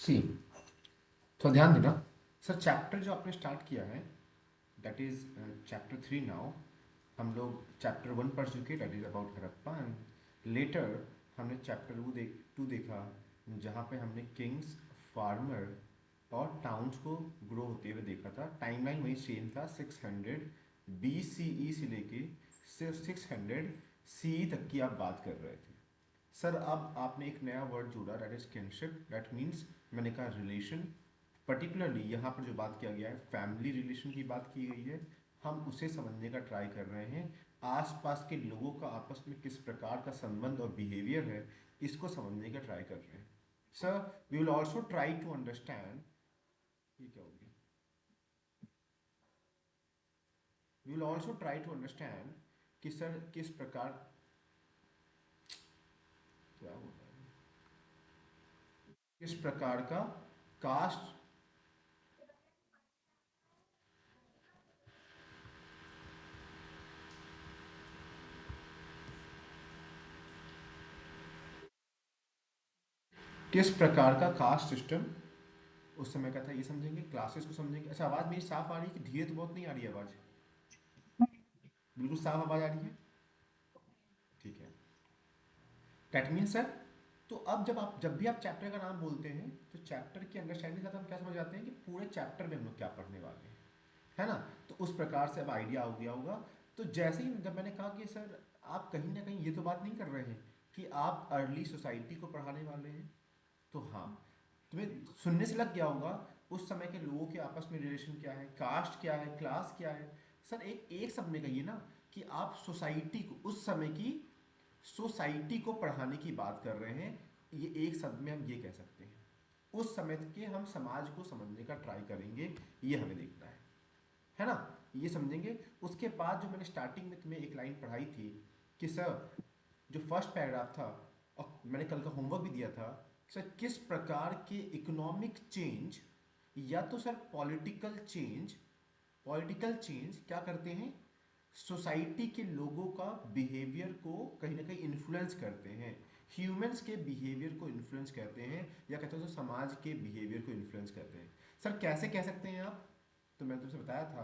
सी, तो ध्यान देना सर, चैप्टर जो आपने स्टार्ट किया है दैट इज चैप्टर 3 नाउ। हम लोग चैप्टर 1 पढ़ चुके, that is about Harappa, and later हमने चैप्टर 2 देखा, जहाँ पे हमने किंग्स, फार्मर और टाउन्स को ग्रो होते हुए देखा था। टाइमलाइन वही सेम था, 600 BCE से लेके सिर्फ 600 CE तक की आप बात कर रहे थे। सर अब आपने एक नया वर्ड जोड़ा, that is kinship, that means मैंने कहा रिलेशन। पर्टिकुलरली यहाँ पर जो बात किया गया है फैमिली रिलेशन की बात की गई है, हम उसे समझने का ट्राई कर रहे हैं। आसपास के लोगों का आपस में किस प्रकार का संबंध और बिहेवियर है, इसको समझने का ट्राई कर रहे हैं। Sir we will also try to understand, ये क्या हो गया, we will also try to understand कि सर किस प्रकार, क्या हो रहा है, किस प्रकार का कास्ट, किस प्रकार का कास्ट सिस्टम उस समय का था, ये समझेंगे, क्लासेस को समझेंगे। अच्छा, आवाज़ मेरी साफ आ रही है कि धीरे तो बहुत नहीं आ रही है आवाज़? बिल्कुल साफ आवाज़ आ रही है? ठीक है। दैट मीन्स सर, तो अब जब भी आप चैप्टर का नाम बोलते हैं तो चैप्टर की अंडरस्टैंडिंग के साथ हम क्या समझ जाते हैं कि पूरे चैप्टर में हम लोग क्या पढ़ने वाले हैं, है ना? तो उस प्रकार से अब आइडिया हो गया होगा। तो जैसे ही जब मैंने कहा कि सर आप कहीं ना कहीं ये तो बात नहीं कर रहे हैं कि आप अर्ली सोसाइटी को पढ़ाने वाले हैं, तो हाँ, तुम्हें सुनने से लग गया होगा उस समय के लोगों के आपस में रिलेशन क्या है, कास्ट क्या है, क्लास क्या है। सर एक एक शब्द में कहिए ना कि आप सोसाइटी को, उस समय की सोसाइटी को पढ़ाने की बात कर रहे हैं। ये एक शब्द में हम ये कह सकते हैं, उस समय के हम समाज को समझने का ट्राई करेंगे, ये हमें देखना है ना? ये समझेंगे। उसके बाद जो मैंने स्टार्टिंग में तुम्हें एक लाइन पढ़ाई थी कि सर, जो फर्स्ट पैराग्राफ था, और मैंने कल का होमवर्क भी दिया था, सर किस प्रकार के इकोनॉमिक चेंज या तो सर पॉलिटिकल चेंज क्या करते हैं, सोसाइटी के लोगों का बिहेवियर को कहीं ना कहीं इन्फ्लुएंस करते हैं, ह्यूमंस के बिहेवियर को इन्फ्लुएंस करते हैं, या कहते हैं तो समाज के बिहेवियर को इन्फ्लुएंस करते हैं। सर कैसे कह सकते हैं आप? तो मैंने तुमसे बताया था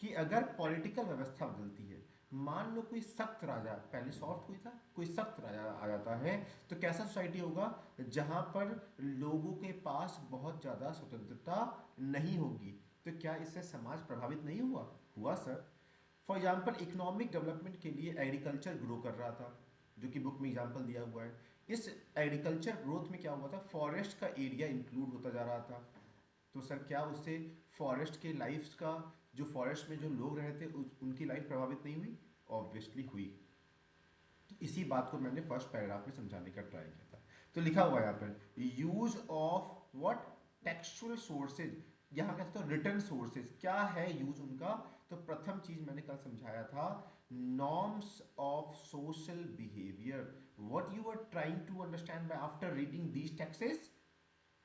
कि अगर पॉलिटिकल व्यवस्था बदलती है, मान लो कोई सख्त राजा, पहले सॉफ्ट कोई था, कोई सख्त राजा आ जाता है, तो कैसा सोसाइटी होगा? जहां पर लोगों के पास बहुत ज़्यादा स्वतंत्रता नहीं होगी। तो क्या इससे समाज प्रभावित नहीं हुआ? हुआ sir. For example economic development के लिए एग्रीकल्चर ग्रो कर रहा था, जो कि बुक में एग्जाम्पल दिया हुआ है। इस एग्रीकल्चर ग्रोथ में क्या हुआ था, फॉरेस्ट का एरिया इंक्लूड होता जा रहा था। तो सर क्या उससे फॉरेस्ट के लाइफ का, जो फॉरेस्ट में जो लोग रहे थे उनकी लाइफ प्रभावित नहीं हुई? ऑब्वियसली हुई। तो इसी बात को मैंने फर्स्ट पैराग्राफ में समझाने का ट्राई किया था। तो लिखा हुआ है यहाँ पर, use of what, textual sources, यहाँ कहते हैं रिटर्न सोर्सेज, क्या है यूज उनका? तो प्रथम चीज मैंने कल समझाया था, norms of social behaviour, what you are trying to understand by after reading these texts.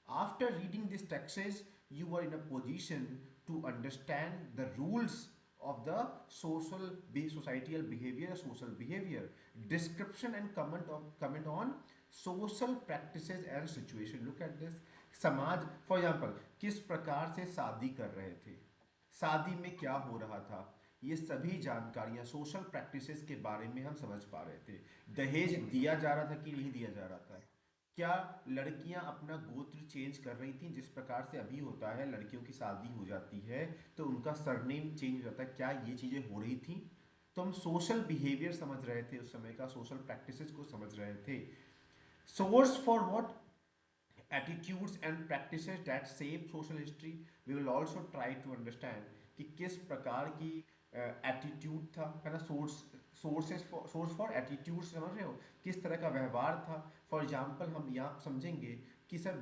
After reading these texts, you are in a position to understand the rules of the societal behavior, social behavior, description and comment on social practices and situation. Look at this. समाज, for example, किस प्रकार से शादी कर रहे थे, शादी में क्या हो रहा था, ये सभी जानकारियां सोशल प्रैक्टिसेस के बारे में हम समझ पा रहे थे। दहेज दिया जा रहा था कि नहीं दिया जा रहा था, क्या लड़कियां अपना गोत्र चेंज कर रही थी, जिस प्रकार से अभी होता है, लड़कियों की शादी हो जाती है तो उनका सरनेम चेंज हो जाता है, क्या ये चीज़ें हो रही थी? तो हम सोशल बिहेवियर समझ रहे थे, उस समय का सोशल प्रैक्टिसेस को समझ रहे थे। Source for what, attitudes and practices that shape social history. We will also try to understand कि किस प्रकार की एटीट्यूड था, है ना? सोर्स फॉर एटीट्यूड, समझ रहे हो, किस तरह का व्यवहार था। फॉर एग्जाम्पल हम यहाँ समझेंगे कि सर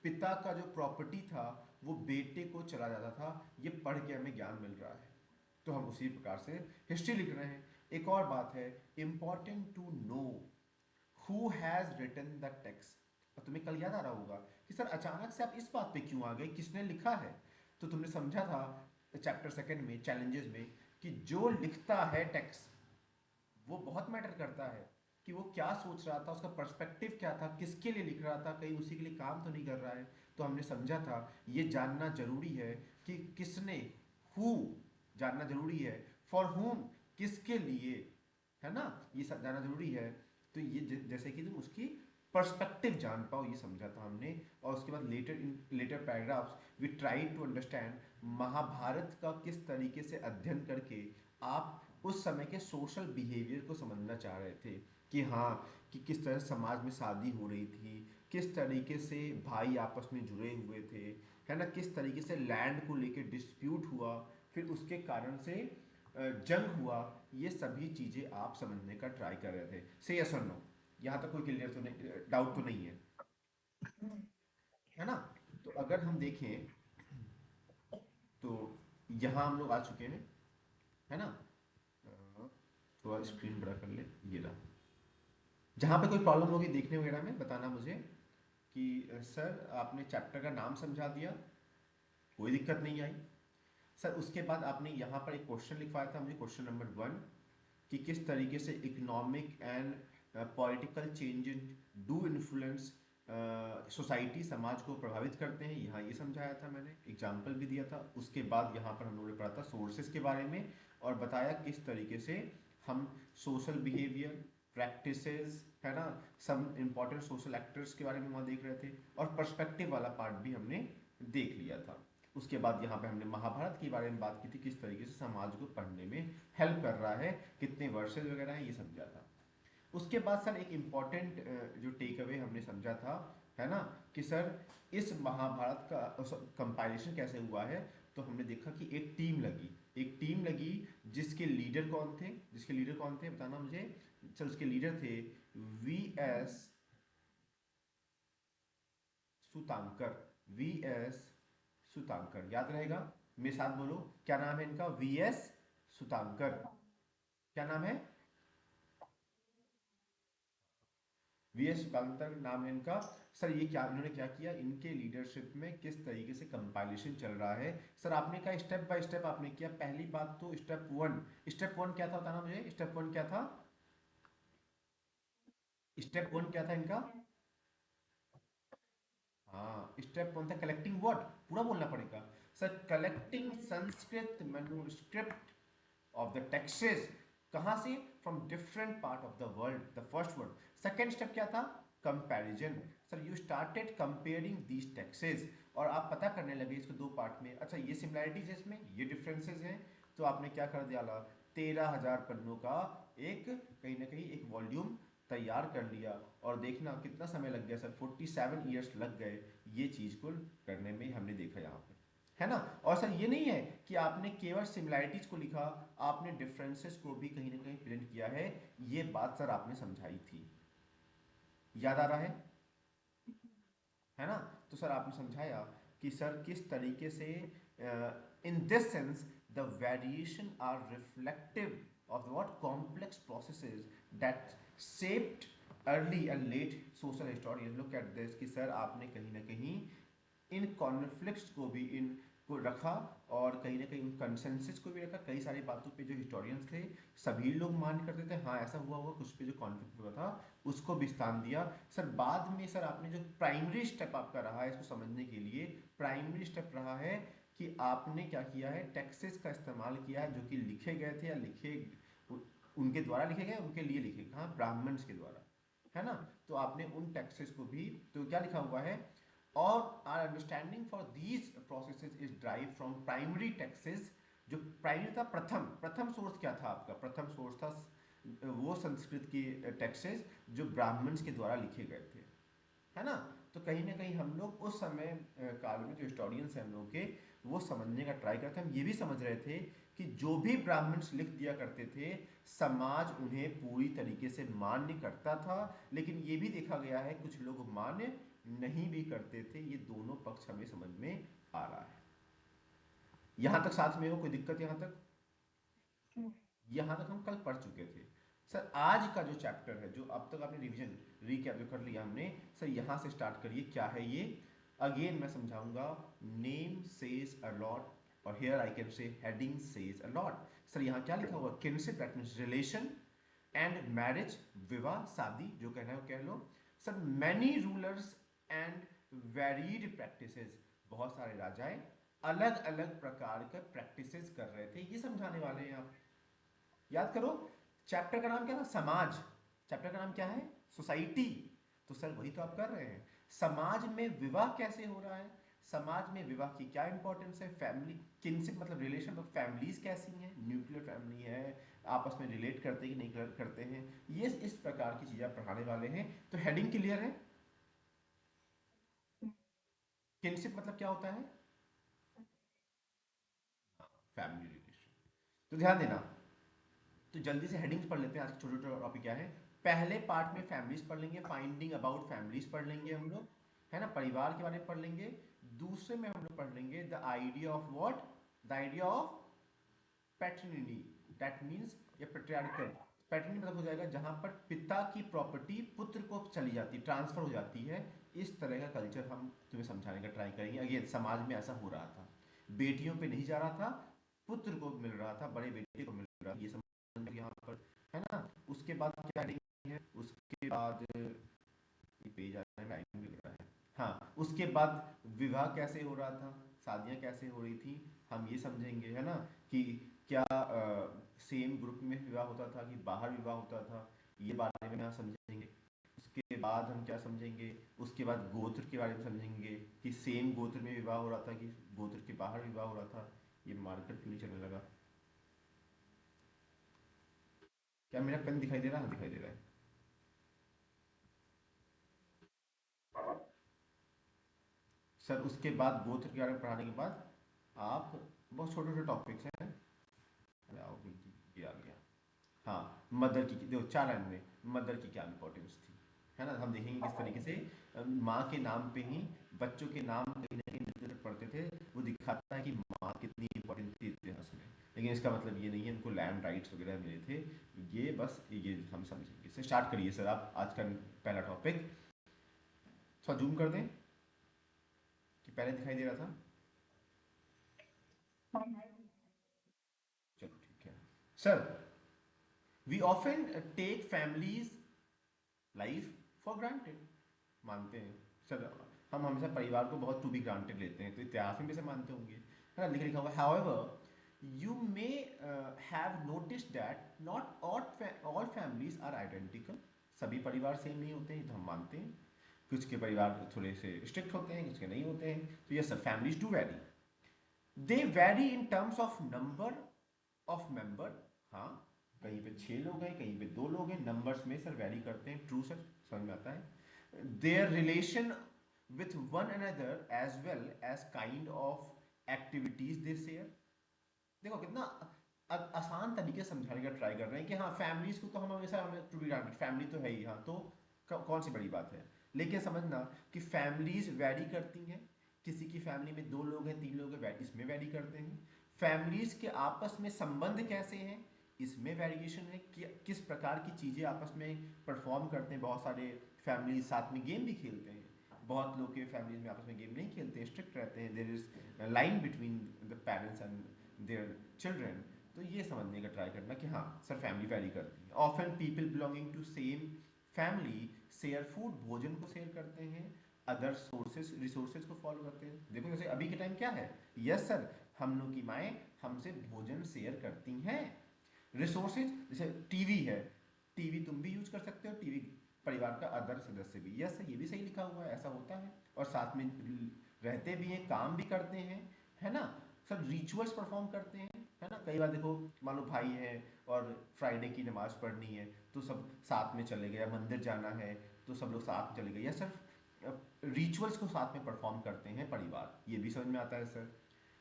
पिता का जो प्रॉपर्टी था वो बेटे को चला जाता था, ये पढ़ के हमें ज्ञान मिल रहा है, तो हम उसी प्रकार से हिस्ट्री लिख रहे हैं। एक और बात है, important to know who has written the text. और तुम्हें कल याद आ रहा होगा कि सर अचानक से आप इस बात पे क्यों आ गए, किसने लिखा है? तो तुमने समझा था चैप्टर सेकंड में चैलेंजेस में कि जो लिखता है टेक्स्ट वो बहुत मैटर करता है। कि वो क्या सोच रहा था, उसका पर्सपेक्टिव क्या था, किसके लिए लिख रहा था, कहीं उसी के लिए काम तो नहीं कर रहा है। तो हमने समझा था ये जानना जरूरी है कि किसने, हु जानना जरूरी है, फॉर हुम किसके लिए, है ना, ये सब जानना जरूरी है। तो ये जैसे कि तुम उसकी पर्सपेक्टिव जान पाओ, ये समझा था हमने। और उसके बाद later in later paragraphs we try to understand Mahabharata का किस तरीके से अध्ययन करके आप उस समय के सोशल बिहेवियर को समझना चाह रहे थे कि हाँ, कि किस तरह समाज में शादी हो रही थी, किस तरीके से भाई आपस में जुड़े हुए थे, है ना, किस तरीके से लैंड को लेके डिस्प्यूट हुआ, फिर उसके कारण से जंग हुआ। ये सभी चीज़ें आप समझने का ट्राई कर रहे थे। से यस और नो, यहाँ तक कोई क्लियर तो नहीं, डाउट तो नहीं है ना। तो अगर हम देखें तो यहाँ हम लोग आ चुके हैं, है ना। थोड़ा स्क्रीन बड़ा कर ले, ये रहा। जहाँ पे कोई प्रॉब्लम होगी देखने वगैरह में बताना मुझे कि सर आपने चैप्टर का नाम समझा दिया, कोई दिक्कत नहीं आई। सर उसके बाद आपने यहाँ पर एक क्वेश्चन लिखवाया था मुझे, क्वेश्चन नंबर 1, कि किस तरीके से economic and political changes do influence society, समाज को प्रभावित करते हैं, यहाँ ये समझाया था मैंने, एग्जाम्पल भी दिया था। उसके बाद यहाँ पर हम लोगों ने पढ़ा था सोर्सेज के बारे में, और बताया किस तरीके से हम सोशल बिहेवियर, प्रैक्टिसेस, है ना, सब इंपॉर्टेंट सोशल एक्टर्स के बारे में वहाँ देख रहे थे, और पर्सपेक्टिव वाला पार्ट भी हमने देख लिया था। उसके बाद यहाँ पे हमने महाभारत के बारे में बात की थी, किस तरीके से समाज को पढ़ने में हेल्प कर रहा है, कितने वर्सेस वगैरह हैं, ये समझा था। उसके बाद सर एक इम्पॉर्टेंट जो टेक अवे हमने समझा था, है ना, कि सर इस महाभारत का कंपाइलेशन कैसे हुआ है। तो हमने देखा कि एक टीम लगी जिसके लीडर कौन थे, बताना मुझे। सर उसके लीडर थे वी एस सुतांकर, वी एस सुतांकर, याद रहेगा, मेरे साथ बोलो, क्या नाम है इनका, वी एस सुतांकर। क्या नाम है, वी एस सुतांकर नाम है इनका। सर ये क्या, इन्होंने क्या किया, इनके लीडरशिप में किस तरीके से कंपाइलेशन चल रहा है। सर आपने कहा स्टेप बाय स्टेप आपने किया। पहली बात तो स्टेप वन क्या था, बताना मुझे, स्टेप 1 क्या था, स्टेप 1 क्या था इनका। हाँ, स्टेप 1 था कलेक्टिंग व्हाट, पूरा बोलना पड़ेगा। Sir collecting Sanskrit manuscript of the Texas, कहाँ से, from different part of the world, the first one. Second step क्या था, comparison. Sir you started comparing these Texas, और आप पता करने लगे इसको दो पार्ट में, अच्छा ये सिमिलैरिटीज है इसमें, ये डिफरेंसेस हैं। तो आपने क्या कर दिया, 13,000 पन्नों का एक, कहीं ना कहीं एक वॉल्यूम तैयार कर लिया। और देखना कितना समय लग गया सर, 47 ईयर्स लग गए ये चीज़ को करने में, हमने देखा यहाँ पर, है ना। और सर ये नहीं है कि आपने केवल सिमिलैरिटीज को लिखा, आपने डिफरेंसेस को भी कहीं ना कहीं प्रेजेंट किया है। ये बात सर आपने समझाई थी, याद आ रहा है ना। तो सर आपने समझाया कि सर किस तरीके से in this sense the variation are reflective of what complex processes that shaped early and late social historians look at this, कि सर आपने कहीं ना कहीं इन कॉन्फ्लिक्ट्स को भी इन को रखा, और कहीं ना कहीं उन कंसेंसस को भी रखा। कई सारी बातों पे जो हिस्टोरियंस थे सभी लोग मान करते थे हाँ ऐसा हुआ होगा, कुछ पे जो कॉन्फ्लिक्ट हुआ था उसको भी स्थान दिया। सर बाद में सर आपने जो प्राइमरी स्टेप आपका रहा है इसको समझने के लिए, प्राइमरी स्टेप रहा है कि आपने क्या किया है, टैक्सेस का इस्तेमाल किया है जो कि लिखे गए थे, या उनके द्वारा लिखे गए, उनके लिए लिखे, कहाँ, ब्राह्मण्स के द्वारा, है ना। तो आपने उन टैक्सेस को भी, तो क्या लिखा हुआ है, और our understanding for these processes is drive from primary texts. जो प्राइमरी था, प्रथम प्रथम सोर्स क्या था आपका, प्रथम सोर्स था वो संस्कृत की टैक्सेस जो ब्राह्मण्स के द्वारा लिखे गए थे, है ना। तो कहीं ना कहीं हम लोग उस समय काल में जो हिस्टोरियंस हैं हम लोग के, वो समझने का ट्राई करते हैं। हम ये भी समझ रहे थे कि जो भी ब्राह्मण्स लिख दिया करते थे समाज उन्हें पूरी तरीके से मान्य करता था, लेकिन ये भी देखा गया है कुछ लोग मान्य नहीं भी करते थे। ये दोनों पक्ष हमें समझ में आ रहा है। यहाँ तक साथ में हो, कोई दिक्कत यहाँ तक, यहाँ तक हम कल पढ़ चुके थे। सर आज का जो चैप्टर है, जो अब तक आपने रिवीजन रीकैप जो कर लिया हमने, सर यहाँ से स्टार्ट करिए, क्या है ये, अगेन मैं समझाऊंगा। नेम सेज अ लॉट, और here I can say heading says a lot. Sir यहाँ क्या लिखा हुआ, kinship that means relation, and marriage, विवाह, शादी, जो कहना है वो कह लो। Sir many rulers and varied practices, बहुत सारे राजाएं अलग अलग प्रकार के प्रैक्टिसेस कर रहे थे, ये समझाने वाले हैं आप। याद करो, चैप्टर का नाम क्या था, समाज। चैप्टर का नाम क्या है, सोसाइटी। तो सर वही तो आप कर रहे हैं। समाज में विवाह कैसे हो रहा है, समाज में विवाह की क्या इंपॉर्टेंस है, फैमिली किनशिप मतलब रिलेशन ऑफ फैमिलीज कैसी हैं, न्यूक्लियर फैमिली है, आपस में रिलेट करते हैं कि नहीं करते हैं, ये इस प्रकार की चीजें आप पढ़ाने वाले हैं। तो हेडिंग क्लियर है। किनशिप मतलब क्या होता है, फैमिली रिलेशन। तो ध्यान देना, तो जल्दी से हेडिंग्स पढ़ लेते हैं। आज के छोटे छोटे टॉपिक क्या है। पहले पार्ट में फैमिलीज पढ़ लेंगे, फाइंडिंग अबाउट फैमिलीज पढ़ लेंगे हम लोग, है ना, परिवार के बारे में पढ़ लेंगे। दूसरे में हम लोग पढ़ लेंगे the idea of what, the idea of patriliny, that means या पेट्रियार्कल। पैट्रिनी मतलब हो जाएगा जहां पर पिता की प्रॉपर्टी पुत्र को चली जाती, ट्रांसफर हो जाती है। इस तरह का कल्चर हम तुम्हें समझाने का ट्राई करेंगे। अगेन समाज में ऐसा हो रहा था, बेटियों पे नहीं जा रहा था, पुत्र को मिल रहा था, बड़े बेटे को मिल रहा था, ये समझ यहाँ पर, है ना। उसके बाद क्या है, उसके बाद ये पेज आ रहा है, टाइम भी लग रहा है। हाँ, उसके बाद विवाह कैसे हो रहा था, शादियाँ कैसे हो रही थी, हम ये समझेंगे, है ना, कि क्या सेम ग्रुप में विवाह होता था कि बाहर विवाह होता था, ये बारे में हम समझेंगे। उसके बाद हम क्या समझेंगे, उसके बाद गोत्र के बारे में समझेंगे कि सेम गोत्र में विवाह हो रहा था कि गोत्र के बाहर विवाह हो रहा था। ये मार्कर क्यों नहीं चलने लगा, क्या मेरा पेन दिखाई दे रहा है, हाँ, दिखाई दे रहा है। सर उसके बाद गोत्र के बारे में पढ़ाने के बाद आप, बहुत छोटे छोटे टॉपिक्स हैं, आओगे ये आ गया। हाँ, मदर की देखो 4 लाइन में, मदर की क्या इंपॉर्टेंस थी, है ना। हम देखेंगे किस तरीके से माँ के नाम पे ही बच्चों के नाम कहीं ना कहीं मिलते पढ़ते थे। वो दिखाता है कि माँ कितनी इंपॉर्टेंट थी इतिहास में। लेकिन इसका मतलब ये नहीं है उनको लैंड राइट्स वगैरह मिले थे, ये बस ये हम समझेंगे। सर स्टार्ट करिए सर, आप आज का पहला टॉपिक थोड़ा जूम कर दें कि पहले दिखाई दे रहा था। चलो ठीक है sir. We often take families life for granted, मानते हैं सर, हम हमेशा परिवार को बहुत टू बी ग्रांटेड लेते हैं, तो इतिहास में भी से मानते होंगे, है ना, लिखा हुआ। However you may have noticed that not all families are identical, सभी परिवार सेम नहीं होते हैं, ये तो हम मानते हैं। कुछ के परिवार थोड़े से स्ट्रिक्ट होते हैं, कुछ के नहीं होते हैं, तो ये sir families do vary, they vary in terms of number of member. हाँ, कहीं पे 6 लोग हैं, कहीं पे 2 लोग हैं, नंबर्स में सर वैरी करते हैं, ट्रू सर, समझ में आता है। Their relation with one another as well as kind of activities they share. देखो कितना आसान तरीके से समझाने का ट्राई कर रहे हैं कि हाँ फैमिलीज को तो हम हमेशा हमें टू बी ग्रांटेड, फैमिली तो है ही, हाँ तो कौन सी बड़ी बात है। लेकिन समझना कि फैमिलीज वैरी करती हैं, किसी की फैमिली में 2 लोग हैं, 3 लोग हैं, इसमें वैरी करते हैं। फैमिलीज के आपस में संबंध कैसे हैं, इसमें वेरिएशन है कि किस प्रकार की चीज़ें आपस में परफॉर्म करते हैं। बहुत सारे फैमिली साथ में गेम भी खेलते हैं, बहुत लोग के फैमिलीज में आपस में गेम नहीं खेलते हैं, स्ट्रिक्ट रहते हैं, there is line between the parents and their children. तो ये समझने का ट्राई करना कि हाँ सर फैमिली वैरी करती है। Often people belonging to same family share food, भोजन को शेयर करते हैं, अदर सोर्सेज रिसोर्सेज को फॉलो करते हैं। देखो जैसे अभी के टाइम क्या है, यस सर, हम लोग की माएँ हमसे भोजन शेयर करती हैं। रिसोर्सेज जैसे टीवी है, टीवी तुम भी यूज कर सकते हो, टीवी परिवार का अदर सदस्य भी, यस ये भी सही लिखा हुआ है, ऐसा होता है। और साथ में रहते भी हैं, काम भी करते हैं, है ना। सब रिचुअल्स परफॉर्म करते हैं, है ना। कई बार देखो मान लो भाई है और फ्राइडे की नमाज पढ़नी है, तो सब साथ में चले गए, या मंदिर जाना है तो सब लोग साथ में चले गए, या सिर्फ रिचुअल्स को साथ में परफॉर्म करते हैं परिवार, ये भी समझ में आता है sir.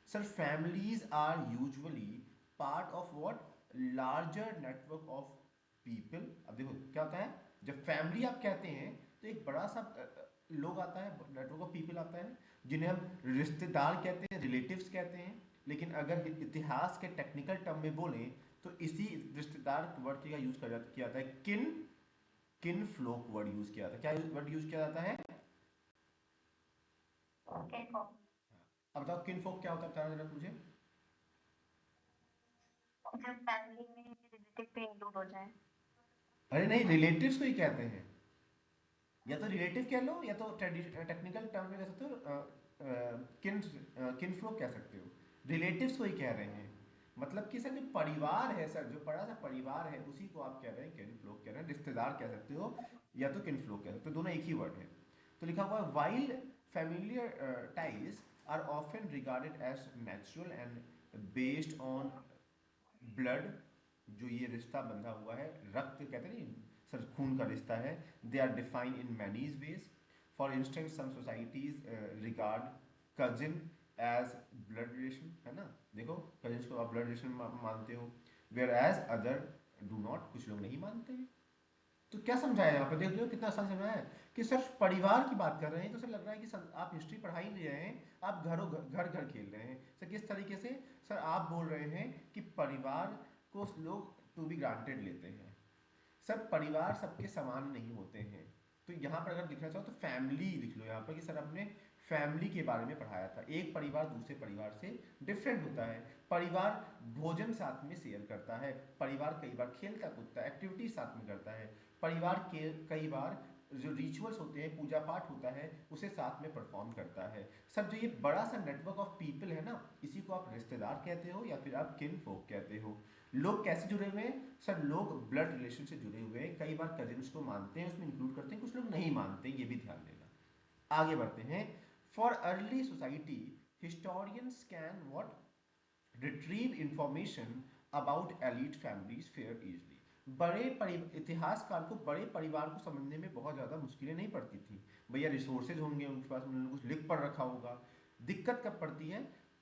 Sir families are usually part of what, larger network of people. अब देखो क्या होता है, जब फैमिली आप कहते हैं तो एक बड़ा सा लोग आता है, नेटवर्क ऑफ पीपल आता है, जिन्हें हम रिश्तेदार कहते हैं, रिलेटिव्स कहते हैं। लेकिन अगर इतिहास के टेक्निकल टर्म में बोलें तो इसी रिश्तेदार वर्ड का यूज किया जाता है किन, किन फ्लोक वर्ड यूज किया जाता है, क्या वर्ड यूज किया जाता है। अब बताओ किन फोक क्या होता है, बताना जरा मुझे। जब फैमिली में रिलेटिव भी इंक्लूड हो जाए। अरे नहीं, रिलेटिव्स को ही कहते हैं। या तो रिलेटिव कह लो, या तो टेक्निकल टर्म में कह सकते हो, किन किनफ्लोक कह सकते हो। रिलेटिव्स को ही कह रहे हैं। मतलब कि सर जो परिवार है, सर जो बड़ा सा परिवार है, उसी को आप कह रहे हैं किनफ्लोक कह रहे हैं, रिश्तेदार कह सकते हो, या तो किनफ्लोक कह सकते हो, दोनों एक ही वर्ड है। तो लिखा हुआ है, while familiar ties are often regarded as natural and based on blood, जो ये रिश्ता बंधा हुआ है, रक्त कहते हैं नहीं सर, खून का रिश्ता है। They are defined in many ways. For instance some societies regard cousin as blood relation, है ना, देखो कजिन्स को आप ब्लड रिलेशन मानते हो, whereas other do not, कुछ लोग नहीं मानते हैं। तो क्या समझाया यहाँ पे, देख लो कितना आसान समझाया है कि सर परिवार की बात कर रहे हैं, तो सर लग रहा है कि आप हिस्ट्री पढ़ा ही नहीं रहे हैं, आप घर घर खेल रहे हैं। सर किस तरीके से, सर आप बोल रहे हैं कि परिवार को लोग टू बी ग्रांटेड लेते हैं। सर परिवार सबके समान नहीं होते हैं। तो यहाँ पर अगर लिखना चाहो तो फैमिली लिख लो यहाँ पर, कि सर आपने फैमिली के बारे में पढ़ाया था। एक परिवार दूसरे परिवार से डिफरेंट होता है। परिवार भोजन साथ में शेयर करता है, परिवार कई बार खेलता कूदता है, एक्टिविटी साथ में करता है, परिवार के कई बार जो रिचुअल्स होते हैं, पूजा पाठ होता है, उसे साथ में परफॉर्म करता है। सर जो ये बड़ा सा नेटवर्क ऑफ पीपल है ना, इसी को आप रिश्तेदार कहते हो या फिर आप किन फोक कहते हो। लोग कैसे जुड़े हुए हैं, सर लोग ब्लड रिलेशन से जुड़े हुए हैं, कई बार कजिन्स को मानते हैं, उसमें इंक्लूड करते हैं, कुछ लोग नहीं मानते, ये भी ध्यान देना। आगे बढ़ते हैं। For early society historians can what retrieve information about elite families fair easily. इतिहासकार को बड़े परिवार को समझने में बहुत ज़्यादा मुश्किलें नहीं पड़ती थी। भैया रिसोर्सेज होंगे उनके पास, उन्होंने कुछ लिख पढ़ रखा होगा। दिक्कत कब पड़ती है,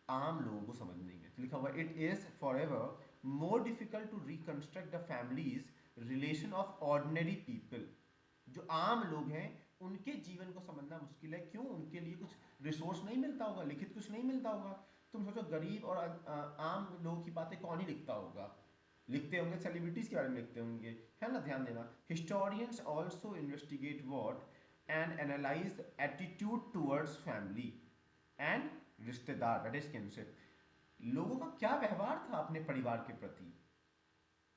आम लोगों को समझने में। तो लिखा हुआ, it is for ever more difficult to reconstruct the families relation of ordinary people. जो आम लोग हैं उनके जीवन को समझना मुश्किल है। क्यों, उनके लिए कुछ रिसोर्स नहीं मिलता होगा, लिखित कुछ नहीं मिलता होगा। तुम सोचो गरीब और आम लोगों की बातें कौन ही लिखता होगा। लिखते होंगे सेलिब्रिटीज के बारे में लिखते होंगे, है ना, ध्यान देना। Historians also investigate what and analyse the attitude towards family and रिश्तेदार, दैट इज किनशिप। लोगों का क्या व्यवहार था अपने परिवार के प्रति,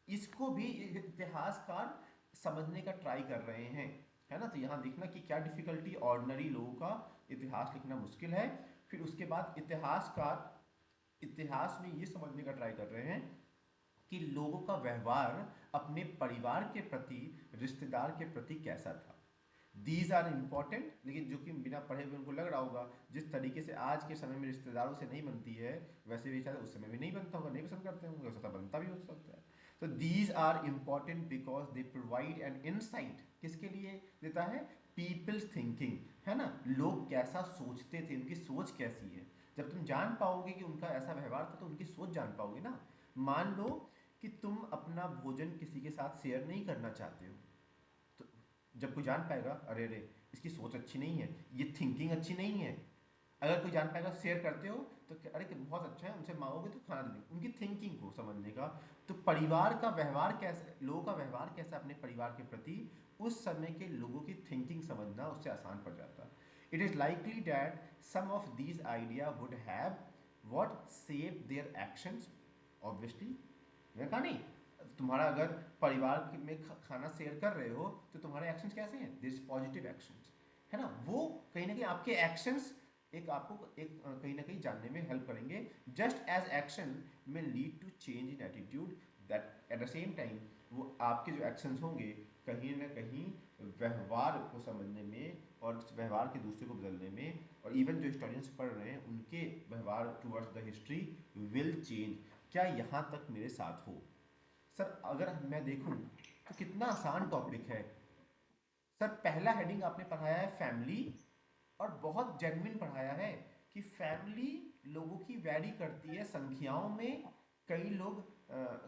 इसको भी इतिहासकार समझने का ट्राई कर रहे हैं, है ना। तो यहाँ देखना कि क्या डिफिकल्टी, ऑर्डिनरी लोगों का इतिहास लिखना मुश्किल है। फिर उसके बाद इतिहासकार इतिहास में ये समझने का ट्राई कर रहे हैं कि लोगों का व्यवहार अपने परिवार के प्रति, रिश्तेदार के प्रति कैसा था। दीज आर इम्पॉर्टेंट, लेकिन जो कि बिना पढ़े हुए उनको लग रहा होगा, जिस तरीके से आज के समय में रिश्तेदारों से नहीं बनती है, वैसे भी शायद उस समय में नहीं बनता होगा, नहीं पसंद करते होंगे, हो सकता है बनता भी हो सकता है। तो these are important because they provide an insight, किसके लिए देता है, पीपल्स थिंकिंग, है ना, लोग कैसा सोचते थे, उनकी सोच कैसी है। जब तुम जान पाओगे कि उनका ऐसा व्यवहार था, तो उनकी सोच जान पाओगे ना। मान लो कि तुम अपना भोजन किसी के साथ शेयर नहीं करना चाहते हो, तो जब कोई जान पाएगा, अरे अरे इसकी सोच अच्छी नहीं है, ये थिंकिंग अच्छी नहीं है। अगर कोई जान पाएगा शेयर करते हो, तो अरे कि बहुत अच्छा है, उनसे मांगोगे तो खाना दे देंगे, उनकी थिंकिंग को समझने का। तो परिवार का व्यवहार कैसे, लोगों का व्यवहार कैसा अपने परिवार के प्रति, उस समय के लोगों की थिंकिंग समझना उससे आसान पड़ जाता। It is likely that some of these idea would have what save their actions, obviously. मैंने कहा नहीं, तुम्हारा अगर परिवार में खाना शेयर कर रहे हो, तो तुम्हारे एक्शंस कैसे हैं, दिस पॉजिटिव एक्शंस, है ना। वो कहीं ना कहीं आपके एक्शंस एक आपको एक कहीं ना कहीं जानने में हेल्प करेंगे। जस्ट एज एक्शन में lead to change in attitude, that at the same time वो आपके जो एक्शंस होंगे कहीं ना कहीं व्यवहार को समझने में और व्यवहार के दूसरे को बदलने में, और इवन जो हिस्टोरियंस पढ़ रहे हैं उनके व्यवहार towards the history will change. क्या यहाँ तक मेरे साथ हो। सर अगर मैं देखूं तो कितना आसान टॉपिक है। सर पहला हेडिंग आपने पढ़ाया है फैमिली, और बहुत जेन्युइन पढ़ाया है कि फैमिली लोगों की वैरी करती है संख्याओं में। कई लोग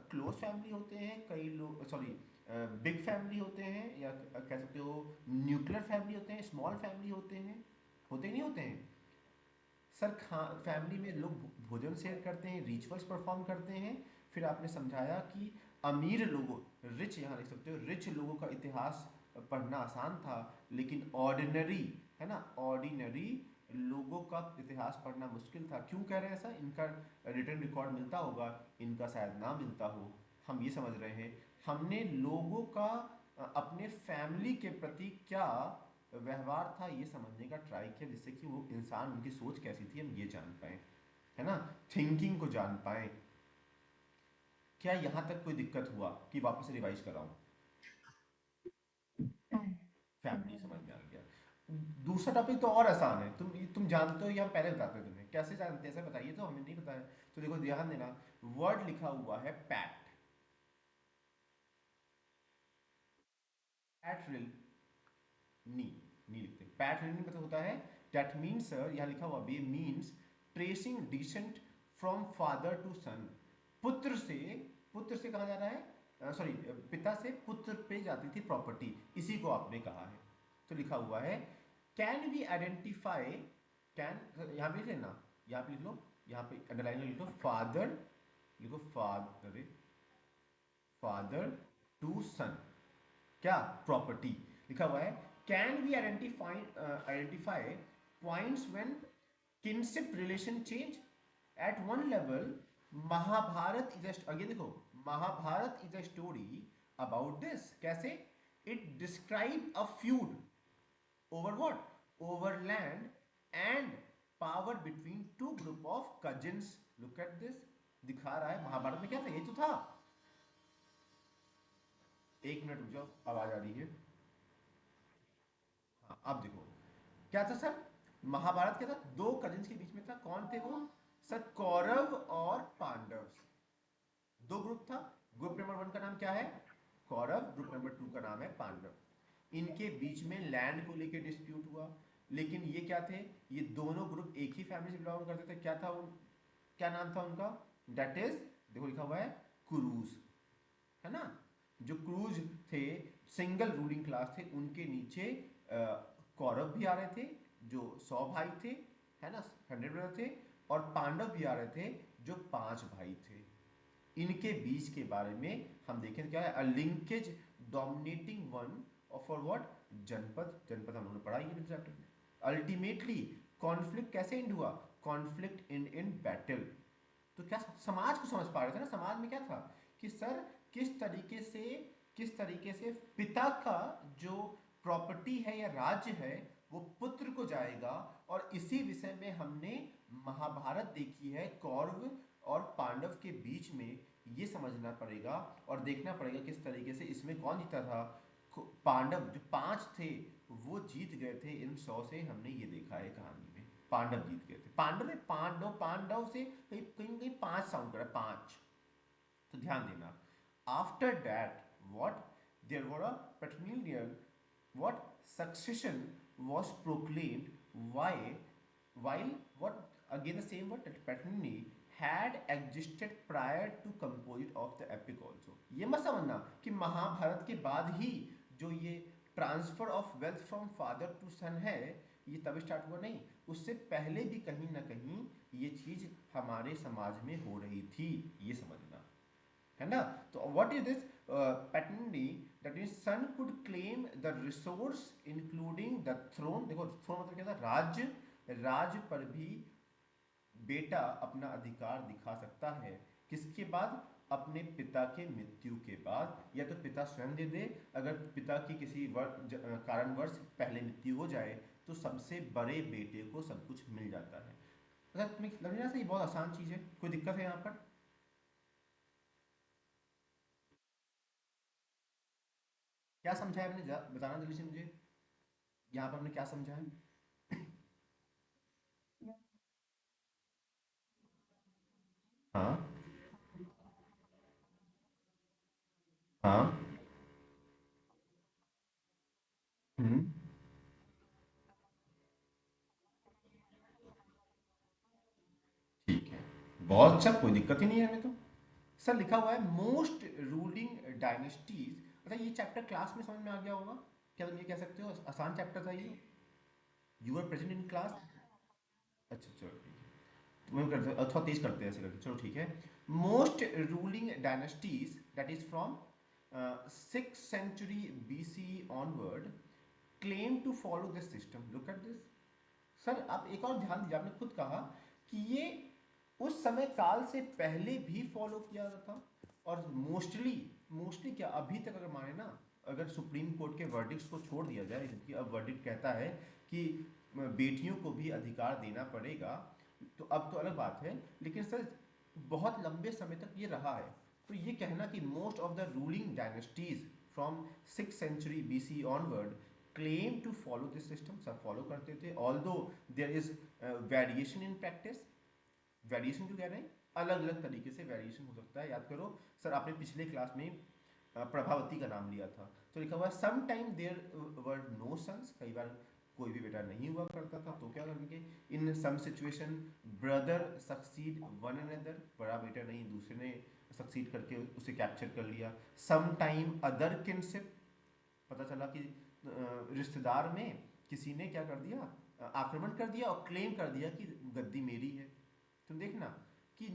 क्लोज फैमिली होते हैं, कई लोग सॉरी बिग फैमिली होते हैं, या कह सकते हो न्यूक्लियर फैमिली होते हैं, स्मॉल फैमिली होते नहीं होते हैं। सर फैमिली में लोग भोजन शेयर करते हैं, रिचुअल्स परफॉर्म करते हैं। फिर आपने समझाया कि अमीर लोगों, रिच यहाँ लिख सकते हो, रिच लोगों का इतिहास पढ़ना आसान था, लेकिन ऑर्डिनरी, है ना, ऑर्डिनरी लोगों का इतिहास पढ़ना मुश्किल था। क्यों कह रहे हैं ऐसा, इनका रिटर्न रिकॉर्ड मिलता होगा, इनका शायद ना मिलता हो, हम ये समझ रहे हैं। हमने लोगों का अपने फैमिली के प्रति क्या व्यवहार था ये समझने का ट्राई किया, जिससे कि वो इंसान, उनकी सोच कैसी थी हम ये जान पाए, है ना, थिंकिंग को जान पाए। क्या यहाँ तक कोई दिक्कत हुआ कि वापस से रिवाइज कराऊं? फैमिली समझ में आ गया। दूसरा टॉपिक तो और आसान है, तुम जानते हो या हम पहले बताते हैं तुम्हें? कैसे जानते हैं ऐसा बताइए, तो हमें नहीं पता है। तो देखो ध्यान देना, वर्ड लिखा हुआ है पैट। पैट नी, नी लिखते हैं। पैटर्निंग मतलब होता है, दैट मीन्स, यहाँ लिखा हुआ भी means tracing descent from father to son. पुत्र से, पुत्र से कहा जा रहा है, सॉरी, पिता से पुत्र पे जाती थी प्रॉपर्टी, इसी को आपने कहा है। तो लिखा हुआ है कैन वी आइडेंटिफाई, कैन, यहाँ पे लिख लेना, यहाँ पे लिख लो, यहाँ पे अंडरलाइन लिख लो फादर, लिखो फादर, फादर टू सन, क्या प्रॉपर्टी लिखा हुआ है। Can we identify, identify points when kinship relation change at one level. Mahabharata is again देखो, Mahabharata is a story about this. कैसे? It describe a feud over what, over land and power between two group of cousins. Look at this, दिखा रहा है महाभारत में क्या था, ये तो था। एक मिनट रुक जाओ, आवाज आ रही है। हाँ अब देखो, क्या था सर, महाभारत क्या था, दो कजिन्स के बीच में था, कौन थे वो सर? कौरव और पांडव। दो ग्रुप था, ग्रुप नंबर वन का नाम क्या है? कौरव, ग्रुप नंबर टू का नाम है पांडव। इनके बीच में लैंड को लेकर डिस्प्यूट हुआ। लेकिन ये क्या थे, ये दोनों ग्रुप एक ही फैमिली से बिलोंग करते थे। क्या था उन, क्या नाम था उनका? डेट इज, देखो लिखा हुआ है क्रूज, है ना। जो क्रूज थे, सिंगल रूलिंग क्लास थे, उनके नीचे कौरव भी आ रहे थे जो 100 भाई थे, है ना, 100 ब्रदर थे। और पांडव भी आ रहे थे जो 5 भाई थे। इनके बीच के बारे में हम देखें तो क्या है, a linkage dominating one for what, janapada, janapada हम लोगों ने पढ़ा ही चैप्टर में। अल्टीमेटली कॉन्फ्लिक्ट कैसे एंड हुआ? Conflict in battle. तो क्या समाज को समझ पा रहे थे ना, समाज में क्या था कि सर किस तरीके से, किस तरीके से पिता का जो प्रॉपर्टी है या राज्य है वो पुत्र को जाएगा। और इसी विषय में हमने महाभारत देखी है, कौरव और पांडव के बीच में। ये समझना पड़ेगा और देखना पड़ेगा किस तरीके से इसमें कौन जीता था। पांडव जो 5 थे वो जीत गए थे इन 100 से, हमने ये देखा है कहानी में। पांडव जीत गए थे, पांडव ने, पांडव, पांडव से कहीं कहीं कहीं 5 साउंड करा, 5। तो ध्यान देना, after that what, there were a patrilineal what succession was proclaimed, why, while what, again the same word, that patrimony had existed prior to composite of the epic also। ये मत समझना कि महाभारत के बाद ही जो ये transfer of wealth from father to son है ये तब स्टार्ट हुआ, नहीं, उससे पहले भी कहीं ना कहीं ये चीज हमारे समाज में हो रही थी, ये समझना, है ना। तो what is this paternally, that mean son could claim the resource including the throne. देखो थ्रोन मतलब क्या था, राज्य, राज्य पर भी बेटा अपना अधिकार दिखा सकता है। किसके बाद? अपने पिता के मृत्यु के बाद, या तो पिता स्वयं दे दे, अगर पिता की किसी कारणवश पहले मृत्यु हो जाए तो सबसे बड़े बेटे को सब कुछ मिल जाता है। अच्छा तुम्हें लग रहा है ये बहुत आसान चीज है, कोई दिक्कत है यहाँ पर? क्या समझा है आपने, बताना जल्दी से मुझे, यहाँ पर हमने क्या समझा है? हाँ, हाँ, हम्म, ठीक है, बहुत अच्छा, कोई दिक्कत ही नहीं है हमें तो। सर लिखा हुआ है मोस्ट रूलिंग डायनेस्टीज। अच्छा ये चैप्टर क्लास में समझ में आ गया होगा, क्या तुम ये कह सकते हो आसान चैप्टर था ये? You are present in class? अच्छा चलो ठीक है, तो मैं करते थोड़ा तेज करते हैं ऐसे करके, चलो ठीक है। Most ruling dynasties that is from 6th century BC onward claim to follow this system। look at this। Sir आप एक और ध्यान दीजिए, आपने खुद कहा कि ये उस समय काल से पहले भी फॉलो किया जाता था। और मोस्टली, मोस्टली क्या, अभी तक अगर माने ना, अगर सुप्रीम कोर्ट के वर्डिक्ट्स को छोड़ दिया जाए, जबकि अब वर्डिक्ट कहता है कि बेटियों को भी अधिकार देना पड़ेगा, तो अब तो अलग बात है। लेकिन सर बहुत लंबे समय तक ये रहा है। तो ये कहना कि most of the ruling dynasties from 6th century BC onward claim to follow this system, सब फॉलो करते थे, although there is variation in practice. Variation क्यों कह रहे हैं? अलग अलग तरीके से वेरिएशन हो सकता है। याद करो सर, आपने पिछले क्लास में प्रभावती का नाम लिया था, तो लिखा हुआ है some time there were no sons, कई बार कोई भी बेटा नहीं हुआ करता था, तो क्या करेंगे? In some situation brother succeed one another, बड़ा बेटा नहीं दूसरे ने सक्सीड करके उसे कैप्चर कर लिया। सम टाइम अदर किनशिप, पता चला कि रिश्तेदार में किसी ने क्या कर दिया, आक्रमण कर दिया और क्लेम कर दिया कि गद्दी मेरी है। तुम देखना कि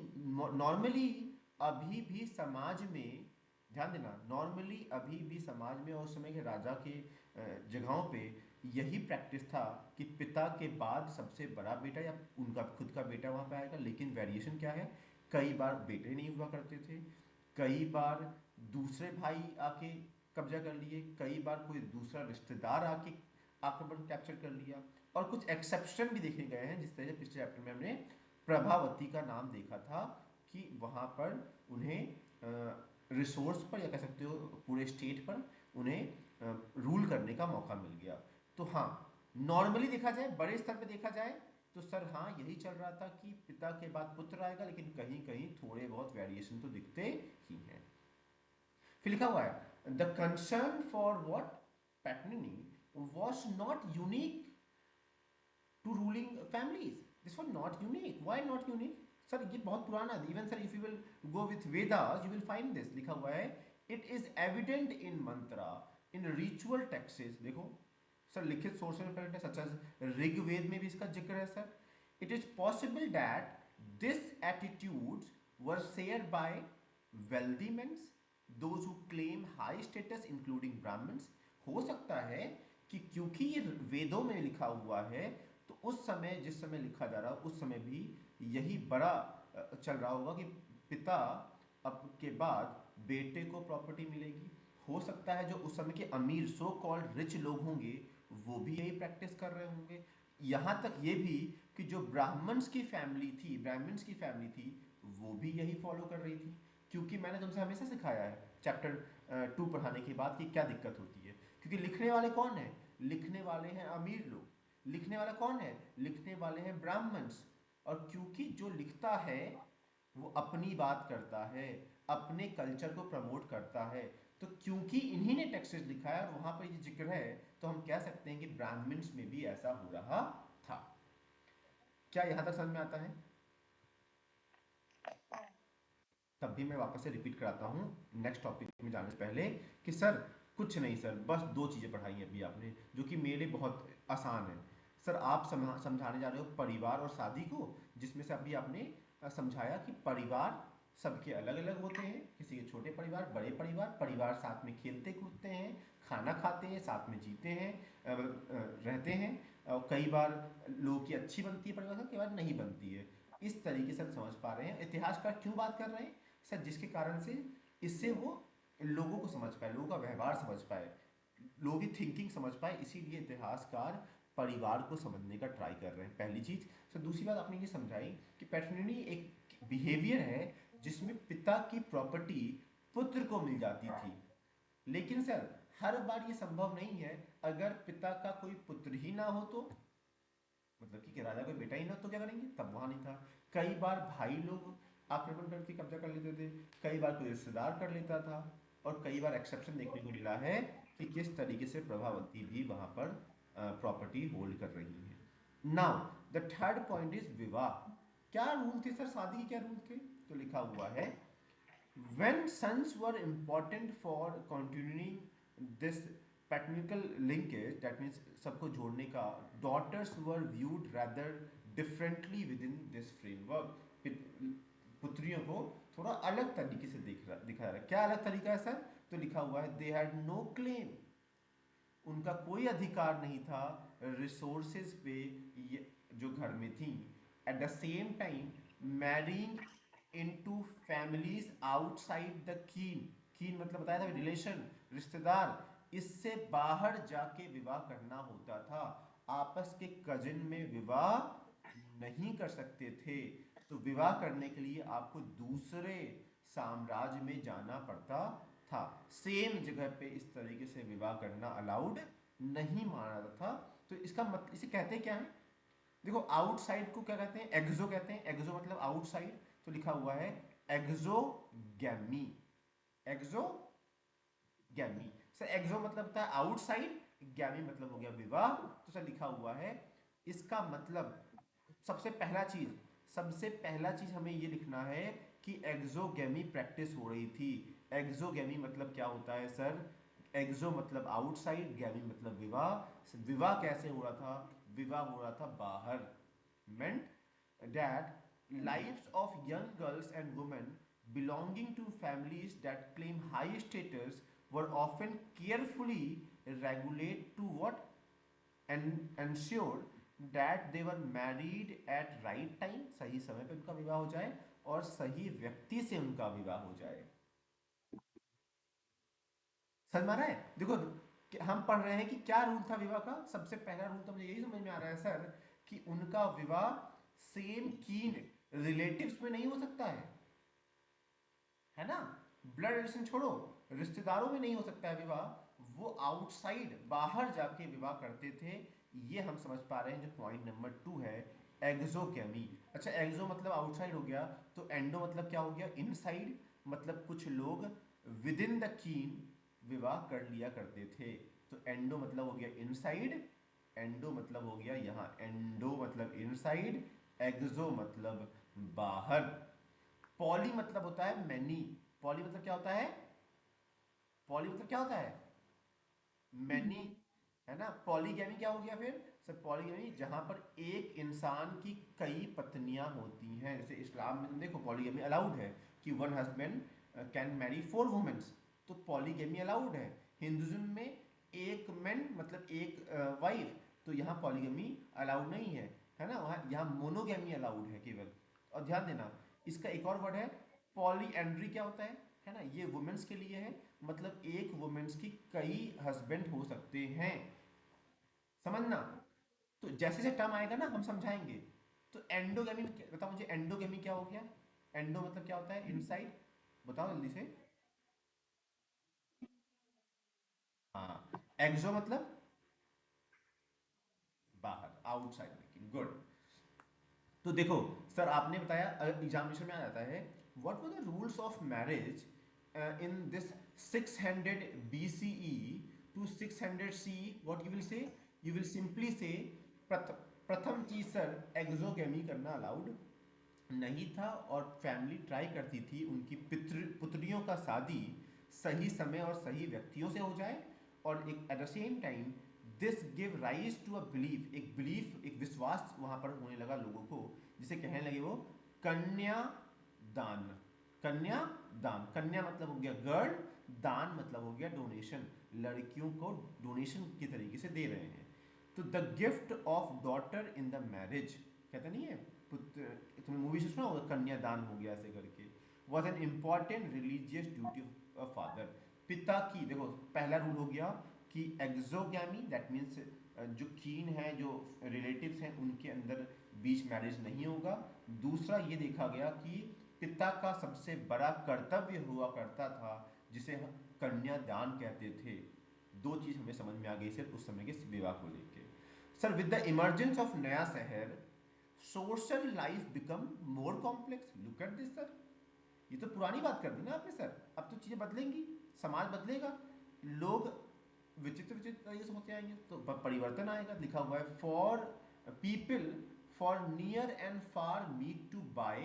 नॉर्मली अभी भी समाज में, ध्यान देना, नॉर्मली अभी भी समाज में और उस समय के राजा के जगहों पे यही प्रैक्टिस था कि पिता के बाद सबसे बड़ा बेटा या उनका खुद का बेटा वहाँ पे आएगा। लेकिन वेरिएशन क्या है? कई बार बेटे नहीं हुआ करते थे, कई बार दूसरे भाई आके कब्जा कर लिए, कई बार कोई दूसरा रिश्तेदार आके आक्रमण कैप्चर कर लिया, और कुछ एक्सेप्शन भी देखे गए हैं। जिस तरह से पिछले चैप्टर में हमने प्रभावती का नाम देखा था कि वहाँ पर उन्हें रिसोर्स पर, या कह सकते हो पूरे स्टेट पर, उन्हें रूल करने का मौका मिल गया। तो हाँ, नॉर्मली देखा जाए, बड़े स्तर पे देखा जाए तो सर हाँ यही चल रहा था कि पिता के बाद पुत्र आएगा, लेकिन कहीं कहीं थोड़े बहुत वेरिएशन तो दिखते ही हैं। फिर लिखा हुआ है the concern for what patterning was not unique to ruling families. This was not unique. Why not unique? Sir ये बहुत पुराना है। Even sir if you will go with Vedas you will find this, लिखा हुआ है it is evident in Mantra, in ritual Texas. देखो sir लिखित source में है, सच एज ऋग्वेद में भी इसका जिक्र है sir. It is possible that this attitudes were share by wealthy men, those who claim high status including Brahmans. हो सकता है कि क्योंकि ये वेदों में लिखा हुआ है, तो उस समय जिस समय लिखा जा रहा है उस समय भी यही बड़ा चल रहा होगा कि पिता अब के बाद बेटे को प्रॉपर्टी मिलेगी। हो सकता है जो उस समय के अमीर सो कॉल्ड रिच लोग होंगे वो भी यही प्रैक्टिस कर रहे होंगे। यहाँ तक ये भी कि जो ब्राह्मण्स की फैमिली थी, ब्राह्मण्स की फैमिली थी, वो भी यही फॉलो कर रही थी। क्योंकि मैंने तुमसे हमेशा सिखाया है चैप्टर 2 पढ़ाने के बाद कि क्या दिक्कत होती है। क्योंकि लिखने वाले कौन है? लिखने वाले हैं अमीर लोग। लिखने वाला कौन है? लिखने वाले हैं ब्राह्मण्स। और क्योंकि जो लिखता है वो अपनी बात करता है, अपने कल्चर को प्रमोट करता है, तो क्योंकि इन्हीं ने टेक्स्ट लिखा है और वहां पर ये जिक्र है, तो हम कह सकते हैं कि ब्राह्मण्स में भी ऐसा हो रहा था। क्या यहां तक समझ में आता है? तब भी मैं वापस से रिपीट कराता हूँ नेक्स्ट टॉपिक में जाने से पहले कि सर कुछ नहीं सर, बस दो चीज़ें पढ़ाई हैं अभी आपने जो कि मेरे लिए बहुत आसान है। सर आप समझाने जा रहे हो परिवार और शादी को, जिसमें से अभी आपने समझाया कि परिवार सबके अलग अलग होते हैं, किसी के छोटे परिवार, बड़े परिवार, परिवार साथ में खेलते कूदते हैं, खाना खाते हैं, साथ में जीते हैं, रहते हैं, और कई बार लोगों की अच्छी बनती है परिवार, कई बार नहीं बनती है। इस तरीके से हम समझ पा रहे हैं। इतिहासकार क्यों बात कर रहे हैं सर? जिसके कारण से इससे वो लोगों को समझ पाए, लोगों का व्यवहार समझ पाए, लोगों की थिंकिंग समझ पाए, इसीलिए इतिहासकार परिवार को समझने का ट्राई कर रहे हैं, पहली चीज। सर दूसरी बात आपने ये समझाई कि पैटर्निटी एक बिहेवियर है जिसमें पिता की प्रॉपर्टी पुत्र को मिल जाती थी। लेकिन सर हर बार ये संभव नहीं है। अगर पिता का कोई पुत्र ही ना हो तो, मतलब कि राजा कोई बेटा ही ना, तो क्या करेंगे? तब वहां नहीं था। कई बार भाई लोग आक्रमण करके कब्जा कर लेते थे, कई बार कोई रिश्तेदार कर लेता था, और कई बार एक्सेप्शन देखने को मिला है कि किस तरीके से प्रभावती भी वहां पर प्रॉपर्टी होल्ड कर रही है। Now the third point is विवाह। क्या रूल थे सर? शादी के क्या रूल थे? तो लिखा हुआ है when sons were important for continuing this patriarchal linkage, that means सबको जोड़ने का, daughters were viewed rather differently within this framework। पुत्रियों को थोड़ा अलग तरीके से दिखाया रहा है। क्या अलग तरीका है सर? तो लिखा हुआ है they had no claim, उनका कोई अधिकार नहीं था रिसोर्सेज पे जो घर में थी। Eight the same time marrying into families outside the कीन, कीन मतलब बताया था रिलेशन, रिश्तेदार, इससे बाहर जाके विवाह करना होता था। आपस के कजिन में विवाह नहीं कर सकते थे। तो विवाह करने के लिए आपको दूसरे साम्राज्य में जाना पड़ता था। सेम जगह पे इस तरीके से विवाह करना अलाउड नहीं माना जाता था। तो इसका मतलब, इसे कहते क्या है? देखो, आउटसाइड को क्या कहते हैं? एक्सो कहते हैं। एक्सो मतलब आउटसाइड। तो लिखा हुआ है एक्सोगैमी। एक्सोगैमी। सर एक्सो मतलब होता है आउटसाइड, गैमी मतलब हो गया विवाह। तो सर लिखा हुआ है, इसका मतलब सबसे पहला चीज हमें ये लिखना है कि एक्सोगैमी प्रैक्टिस हो रही थी। एक्सोगैमी मतलब क्या होता है सर? एक्सो मतलब आउटसाइड, गैमी मतलब विवाह। विवाह कैसे हो रहा था? विवाह हो रहा था बाहर। meant that lives of young girls and women belonging to families that claim high status were often carefully regulated to what? And ensure that they were married at right time, सही समय पे उनका विवाह हो जाए और सही व्यक्ति से उनका विवाह हो जाए। समझ में आ रहा है? देखो, हम पढ़ रहे हैं कि क्या रूल था विवाह का। सबसे पहला रूल तो मुझे यही समझ में आ रहा है सर, कि उनका विवाह सेम कीन रिलेटिव्स में नहीं हो सकता है ना? ब्लड रिलेशन छोड़ो, रिश्तेदारों में नहीं हो सकता है विवाह। वो आउटसाइड, बाहर जाके विवाह करते थे। ये हम समझ पा रहे हैं जो पॉइंट नंबर 2 है, एक्सोगैमी। अच्छा, एक्सो मतलब आउटसाइड हो गया, तो एंडो मतलब क्या हो गया? इनसाइड। मतलब कुछ लोग विद इन द कीन विवाह कर लिया करते थे। तो एंडो मतलब हो गया इनसाइड, एंडो मतलब हो गया यहाँ एंडो मतलब इनसाइड, एक्सो मतलब बाहर। पॉली मतलब होता है मैनी। पॉली मतलब क्या होता है? पॉली मतलब क्या होता है? मैनी, है ना? पॉलीगैमी क्या हो गया फिर? सर पॉलीगैमी जहां पर एक इंसान की कई पत्नियां होती हैं। जैसे इस्लाम में देखो पॉलीगैमी अलाउड है कि one husband can marry 4 womens. तो पॉलीगैमी अलाउड है। हिंदुज्म में एक मैन मतलब एक वाइफ। तो यहाँ पॉलीगैमी अलाउड नहीं है ना? वहाँ यहाँ मोनोगैमी अलाउड है केवल। और ध्यान देना, इसका एक और वर्ड है पॉलीएंड्री। क्या होता है ना? ये वुमेन्स के लिए है। मतलब एक वुमेन्स की कई हस्बैंड हो सकते हैं। समझना। तो जैसे जैसे टर्म आएगा ना हम समझाएंगे। तो एंडोगेमी बताओ मुझे, एंडोगेमी क्या हो गया? एंडो मतलब क्या होता है? इनसाइड। बताओ जल्दी से। हाँ, एक्सो मतलब बाहर, आउटसाइड मेकिंग। गुड। तो देखो सर, आपने बताया एग्जामिनेशन में आ जाता है, what were the rules of marriage in this 600 BCE to 600 CE? What you will say? You will simply say, प्रथम चीज सर, एक्सोगेमी करना अलाउड नहीं था। और फैमिली ट्राई करती थी उनकी पुत्रियों का शादी सही समय और सही व्यक्तियों से हो जाए। और एक at the same time this give rise to a belief, एक बिलीफ, एक विश्वास वहां पर होने लगा लोगों को, जिसे कहने लगे वो कन्या दान। कन्या दान, कन्या मतलब हो गया गर्ल, दान मतलब हो गया डोनेशन। लड़कियों को डोनेशन के तरीके से दे रहे हैं। तो the gift of daughter in the marriage, कहता नहीं है पुत्र, तुमने मूवी से सुना होगा कन्यादान हो गया ऐसे करके, was an important religious duty of father. पिता की, देखो पहला रूल हो गया कि एक्सोगैमी, दैट मीन्स जो कीन है, जो रिलेटिव्स हैं उनके अंदर बीच मैरिज नहीं होगा। दूसरा ये देखा गया कि पिता का सबसे बड़ा कर्तव्य हुआ करता था, जिसे हम कन्यादान कहते थे। दो चीज हमें समझ में आ गई सिर्फ उस समय के विवाह को लेके। Sir with the emergence of नया शहर, social life become more complex. Look at this sir, ये तो पुरानी बात कर दी ना आपने सर। अब तो चीजें बदलेंगी, समाज बदलेगा, लोग विचित्र विचित्र तरीके से होते आएंगे, तो परिवर्तन आएगा। लिखा हुआ है for people for near and far meet to buy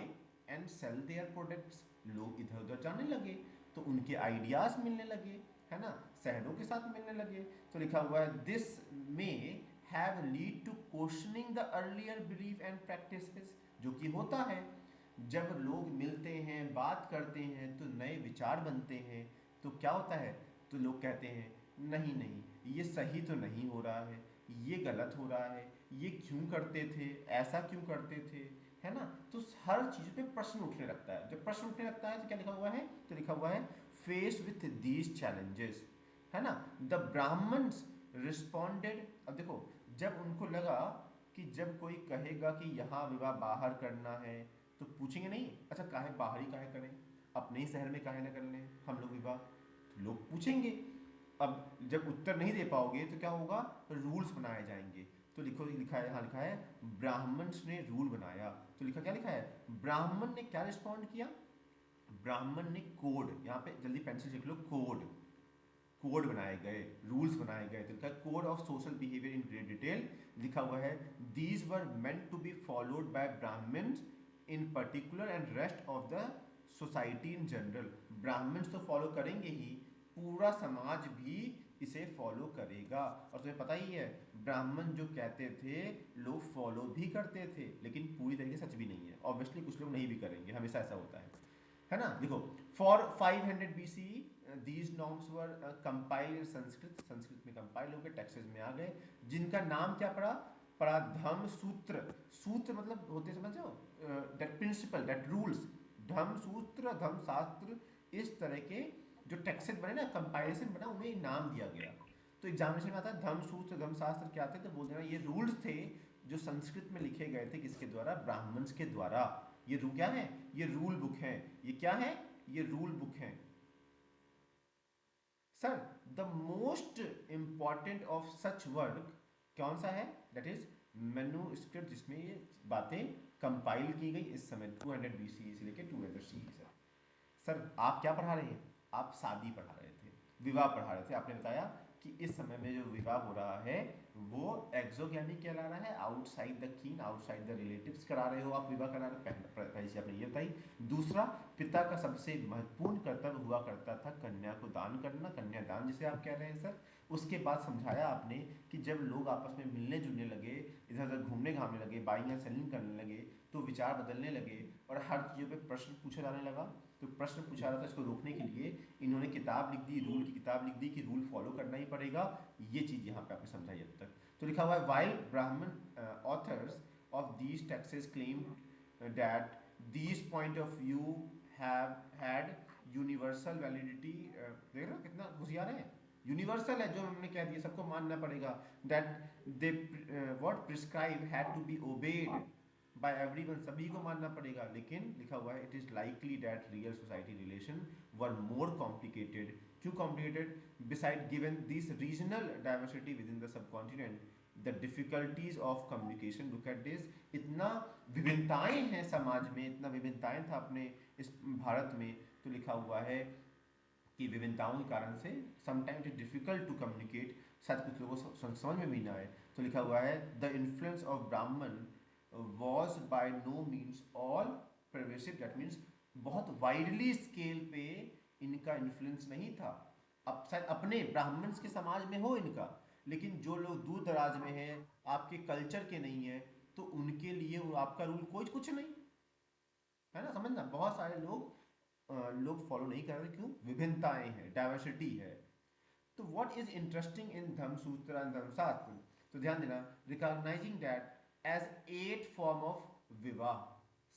and sell their products. लोग इधर उधर जाने लगे तो उनके आइडियाज मिलने लगे, है ना? शहरों के साथ मिलने लगे। तो लिखा हुआ है this may have lead to questioning the earlier belief and practices. जो कि होता है, जब लोग मिलते हैं बात करते हैं तो नए विचार बनते हैं। तो क्या होता है? तो लोग कहते हैं नहीं नहीं, ये सही तो नहीं हो रहा है, ये गलत हो रहा है, ये क्यों करते थे, ऐसा क्यों करते थे, है ना? तो हर चीज पे प्रश्न उठने लगता है। जब प्रश्न उठने लगता है तो क्या लिखा हुआ है? तो लिखा हुआ है फेस विथ दीज चैलेंजेस, है ना। द ब्राह्मण्स रिस्पॉन्डेड, अब देखो, जब उनको लगा कि जब कोई कहेगा कि यहाँ विवाह बाहर करना है, तो पूछेंगे नहीं अच्छा काहे बाहर ही काहे करें, अपने ही शहर में काहे ना कर लें हम लोग विवाह, तो लोग पूछेंगे। अब जब उत्तर नहीं दे पाओगे तो क्या होगा, रूल्स बनाए जाएंगे। तो लिखो, लिखा है, यहाँ लिखा है ब्राह्मण्स ने रूल बनाया। तो लिखा, क्या लिखा है, ब्राह्मण ने क्या रिस्पॉन्ड किया, ब्राह्मण ने कोड, यहाँ पे जल्दी पेंसिल लिख लो, कोड, कोड बनाए गए, रूल्स बनाए गए। तो लिखा है code of social behaviour in great detail, लिखा हुआ है these were meant to be followed by Brahmans in particular and rest of the society in general. Brahmans तो फॉलो करेंगे ही, पूरा समाज भी इसे फॉलो करेगा। और तुम्हें पता ही है ब्राह्मण जो कहते थे लोग फॉलो भी करते थे, लेकिन पूरी तरीके से सच भी नहीं है, ऑब्वियसली कुछ लोग नहीं भी करेंगे, हमेशा ऐसा होता है ना। देखो, for 500 BC these norms were compile in Sanskrit, Sanskrit में कंपाइल हो गए, टेक्सेस में आ गए, जिनका नाम क्या पड़ा, पड़ा धम्म सूत्र। सूत्र मतलब होते समझो, दैट प्रिंसिपल, दैट रूल्स, धम्म सूत्र, धम्म शास्त्र, इस तरह के जो टेक्सेस बने ना, कंपाइलेशन बना, उन्हें नाम दिया गया। तो एग्जामिनेशन में आता है धम्म सूत्र धम्म शास्त्र क्या थे, तो बोल देना ये रूल्स थे जो संस्कृत में लिखे गए थे, किसके द्वारा, ब्राह्मण्स के द्वारा। ये क्या है, ये रूल बुक है, ये क्या है, ये रूल बुक है। Sir, the most important of such work कौन सा है, दैट इज मैन्युस्क्रिप्ट, जिसमें ये बातें कंपाइल की गई इस समय 200 BC से लेकर 200 CE। सर, सर आप क्या पढ़ा रहे हैं, आप शादी पढ़ा रहे थे, विवाह पढ़ा रहे थे। आपने बताया कि इस समय में जो विवाह हो रहा है वो एक्सोगैमी कहला रहा है, आउटसाइड द कीन, आउटसाइड द रिलेटिव्स करा रहे हो आप, विवाह करा रहे हो, पहली चीज आपने ये बताई। दूसरा, पिता का सबसे महत्वपूर्ण कर्तव्य हुआ करता था कन्या को दान करना, कन्यादान जिसे आप कह रहे हैं सर। उसके बाद समझाया आपने कि जब लोग आपस में मिलने जुलने लगे, इधर उधर घूमने घामने लगे, बाइंग एंड सेलिंग करने लगे, तो विचार बदलने लगे और हर चीज़ों पे प्रश्न पूछा जाने लगा। तो प्रश्न पूछा रहा था, इसको रोकने के लिए इन्होंने किताब लिख दी, रूल की किताब लिख दी कि रूल फॉलो करना ही पड़ेगा। ये चीज़ यहाँ पे आपने समझाई अब तक। तो लिखा हुआ है वाइल ब्राह्मण authors of these Texas claim that these point of view have had universal validity, देख रहे हो कितना होशियार है, यूनिवर्सल है जो हमने कह दिया, सबको मानना पड़ेगा। That they what prescribe had to be obeyed by everyone, सभी को मानना पड़ेगा। लेकिन लिखा हुआ है it is likely that real society relation were more complicated. क्यों complicated, beside given this regional diversity within the subcontinent, the difficulties of communication, look at this, इतना विभिन्नताएं हैं समाज में, इतना विभिन्नताएं था अपने इस भारत में। तो लिखा हुआ है कि विभिन्नताओं के कारण से sometimes it difficult to communicate, शायद कुछ लोगों को समझ में भी ना आए। तो लिखा हुआ है the influence of Brahmin was by no means all pervasive, that means बहुत वाइडली स्केल पे इनका इन्फ्लुएंस नहीं था। अब शायद अपने ब्राह्मण्स के समाज में हो इनका, लेकिन जो लोग दूर दराज में हैं, आपके कल्चर के नहीं है, तो उनके लिए वो आपका रूल कोई कुछ नहीं, है ना, समझना। बहुत सारे लोग फॉलो नहीं कर रहे, क्यों, विभिन्नताएं हैं, डाइवर्सिटी है। तो what is interesting in Dharmasutra and Dharmashastra, तो ध्यान देना, recognizing that as 8 form of विवाह,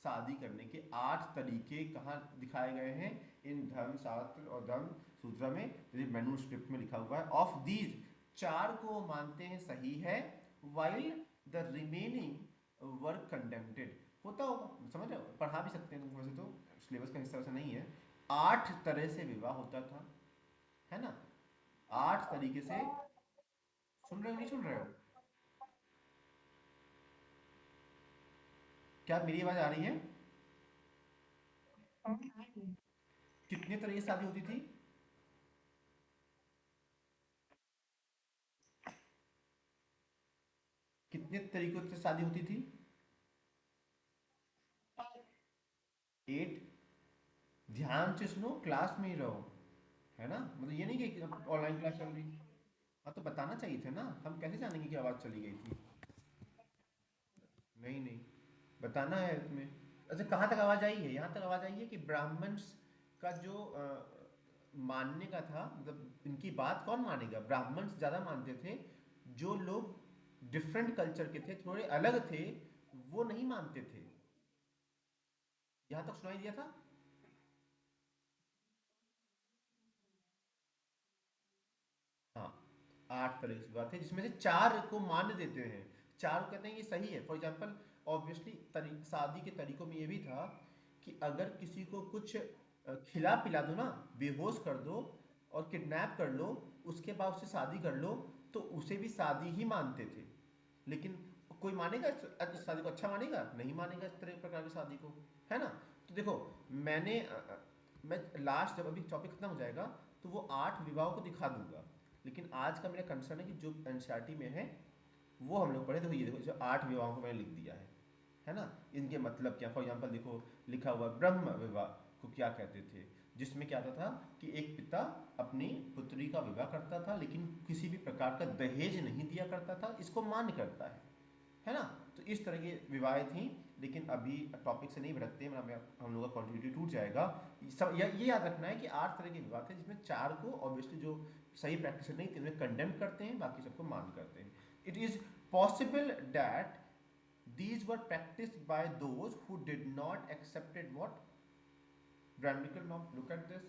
शादी करने के 8 तरीके कहाँ दिखाए गए हैं, इन धर्मशास्त्र और धर्म सूत्र में, जैसे मैन्युस्क्रिप्ट में लिखा हुआ है। ऑफ दीज, 4 को मानते हैं सही है, वाइल द रिमेनिंग वर कंडेम्टेड, होता होगा, समझ रहे हो, पढ़ा भी सकते हैं तुम, वैसे तो सिलेबस का हिस्सा वैसा नहीं है। 8 तरह से विवाह होता था, है ना, 8 तरीके से। सुन रहे हो नहीं सुन रहे हो, क्या मेरी आवाज आ रही है, कितने तरह की शादी होती थी, कितने तरीकों से शादी होती थी, 8। ध्यान से सुनो, क्लास में ही रहो, है ना, मतलब ये नहीं कि ऑनलाइन क्लास चल रही। हाँ तो बताना चाहिए था ना, हम कैसे जानेंगे कि आवाज़ चली गई थी। नहीं नहीं, बताना है तुम्हें। अच्छा, कहाँ तक आवाज़ आई है, यहाँ तक आवाज़ आई है कि ब्राह्मण्स का जो मानने का था, मतलब इनकी बात कौन मानेगा, ब्राह्मण्स ज़्यादा मानते थे, जो लोग डिफरेंट कल्चर के थे, थोड़े अलग थे, वो नहीं मानते थे। यहाँ तक सुनाई दिया था। 8 तरह की बात है जिसमें से 4 को मान्य देते हैं, 4 को कहते हैं ये सही है। फॉर एग्जाम्पल ऑब्वियसली शादी के तरीकों में ये भी था कि अगर किसी को कुछ खिला पिला दो ना, बेहोश कर दो और किडनैप कर लो, उसके बाद उससे शादी कर लो, तो उसे भी शादी ही मानते थे। लेकिन कोई मानेगा इस शादी को? अच्छा मानेगा? नहीं मानेगा इस तरह प्रकार की शादी को, है ना। तो देखो, मैंने मैं लास्ट जब अभी टॉपिक खत्म हो जाएगा तो वो 8 विवाहों को दिखा दूंगा। लेकिन आज का मेरा कंसर्न है कि जो एनसीईआरटी में है वो हम लोग पढ़े। देखो ये देखो, जो 8 विवाहों को मैंने लिख दिया है ना। इनके मतलब क्या? फॉर एग्जाम्पल देखो, लिखा हुआ ब्रह्म विवाह को क्या कहते थे, जिसमें क्या होता था कि एक पिता अपनी पुत्री का विवाह करता था लेकिन किसी भी प्रकार का दहेज नहीं दिया करता था, इसको मान्य करता है ना। तो इस तरह की विवाहें थी। लेकिन अभी टॉपिक से नहीं भटकते, हम लोग का कॉन्टिन्यूटी टूट जाएगा। ये याद रखना है कि 8 तरह के विवाह थे जिसमें 4 को ऑब्वियसली जो सही प्रैक्टिस नहीं थी उन्हें कंडेम करते हैं, बाकी सबको मान करते हैं। It is possible that these were practiced by those who did not accepted what Brahmanical norm. Look at this.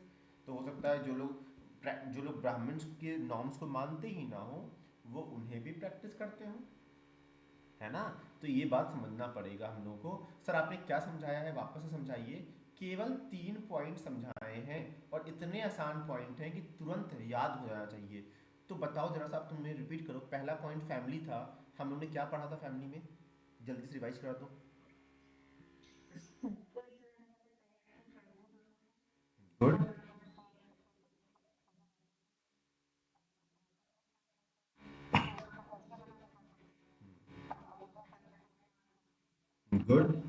तो हो सकता है जो लोग ब्राह्मण्स के नॉर्म्स को मानते ही ना हो वो उन्हें भी प्रैक्टिस करते हो, है ना। तो ये बात समझना पड़ेगा हम लोगों को। सर आपने क्या समझाया है वापस से समझाइए। केवल 3 पॉइंट समझाए हैं और इतने आसान पॉइंट हैं कि तुरंत याद हो जाना चाहिए। तो बताओ जरा सा, आप तुमने रिपीट करो। पहला पॉइंट फैमिली था, हम लोग ने क्या पढ़ा था फैमिली में? जल्दी से रिवाइज करा दो। गुड। गुड।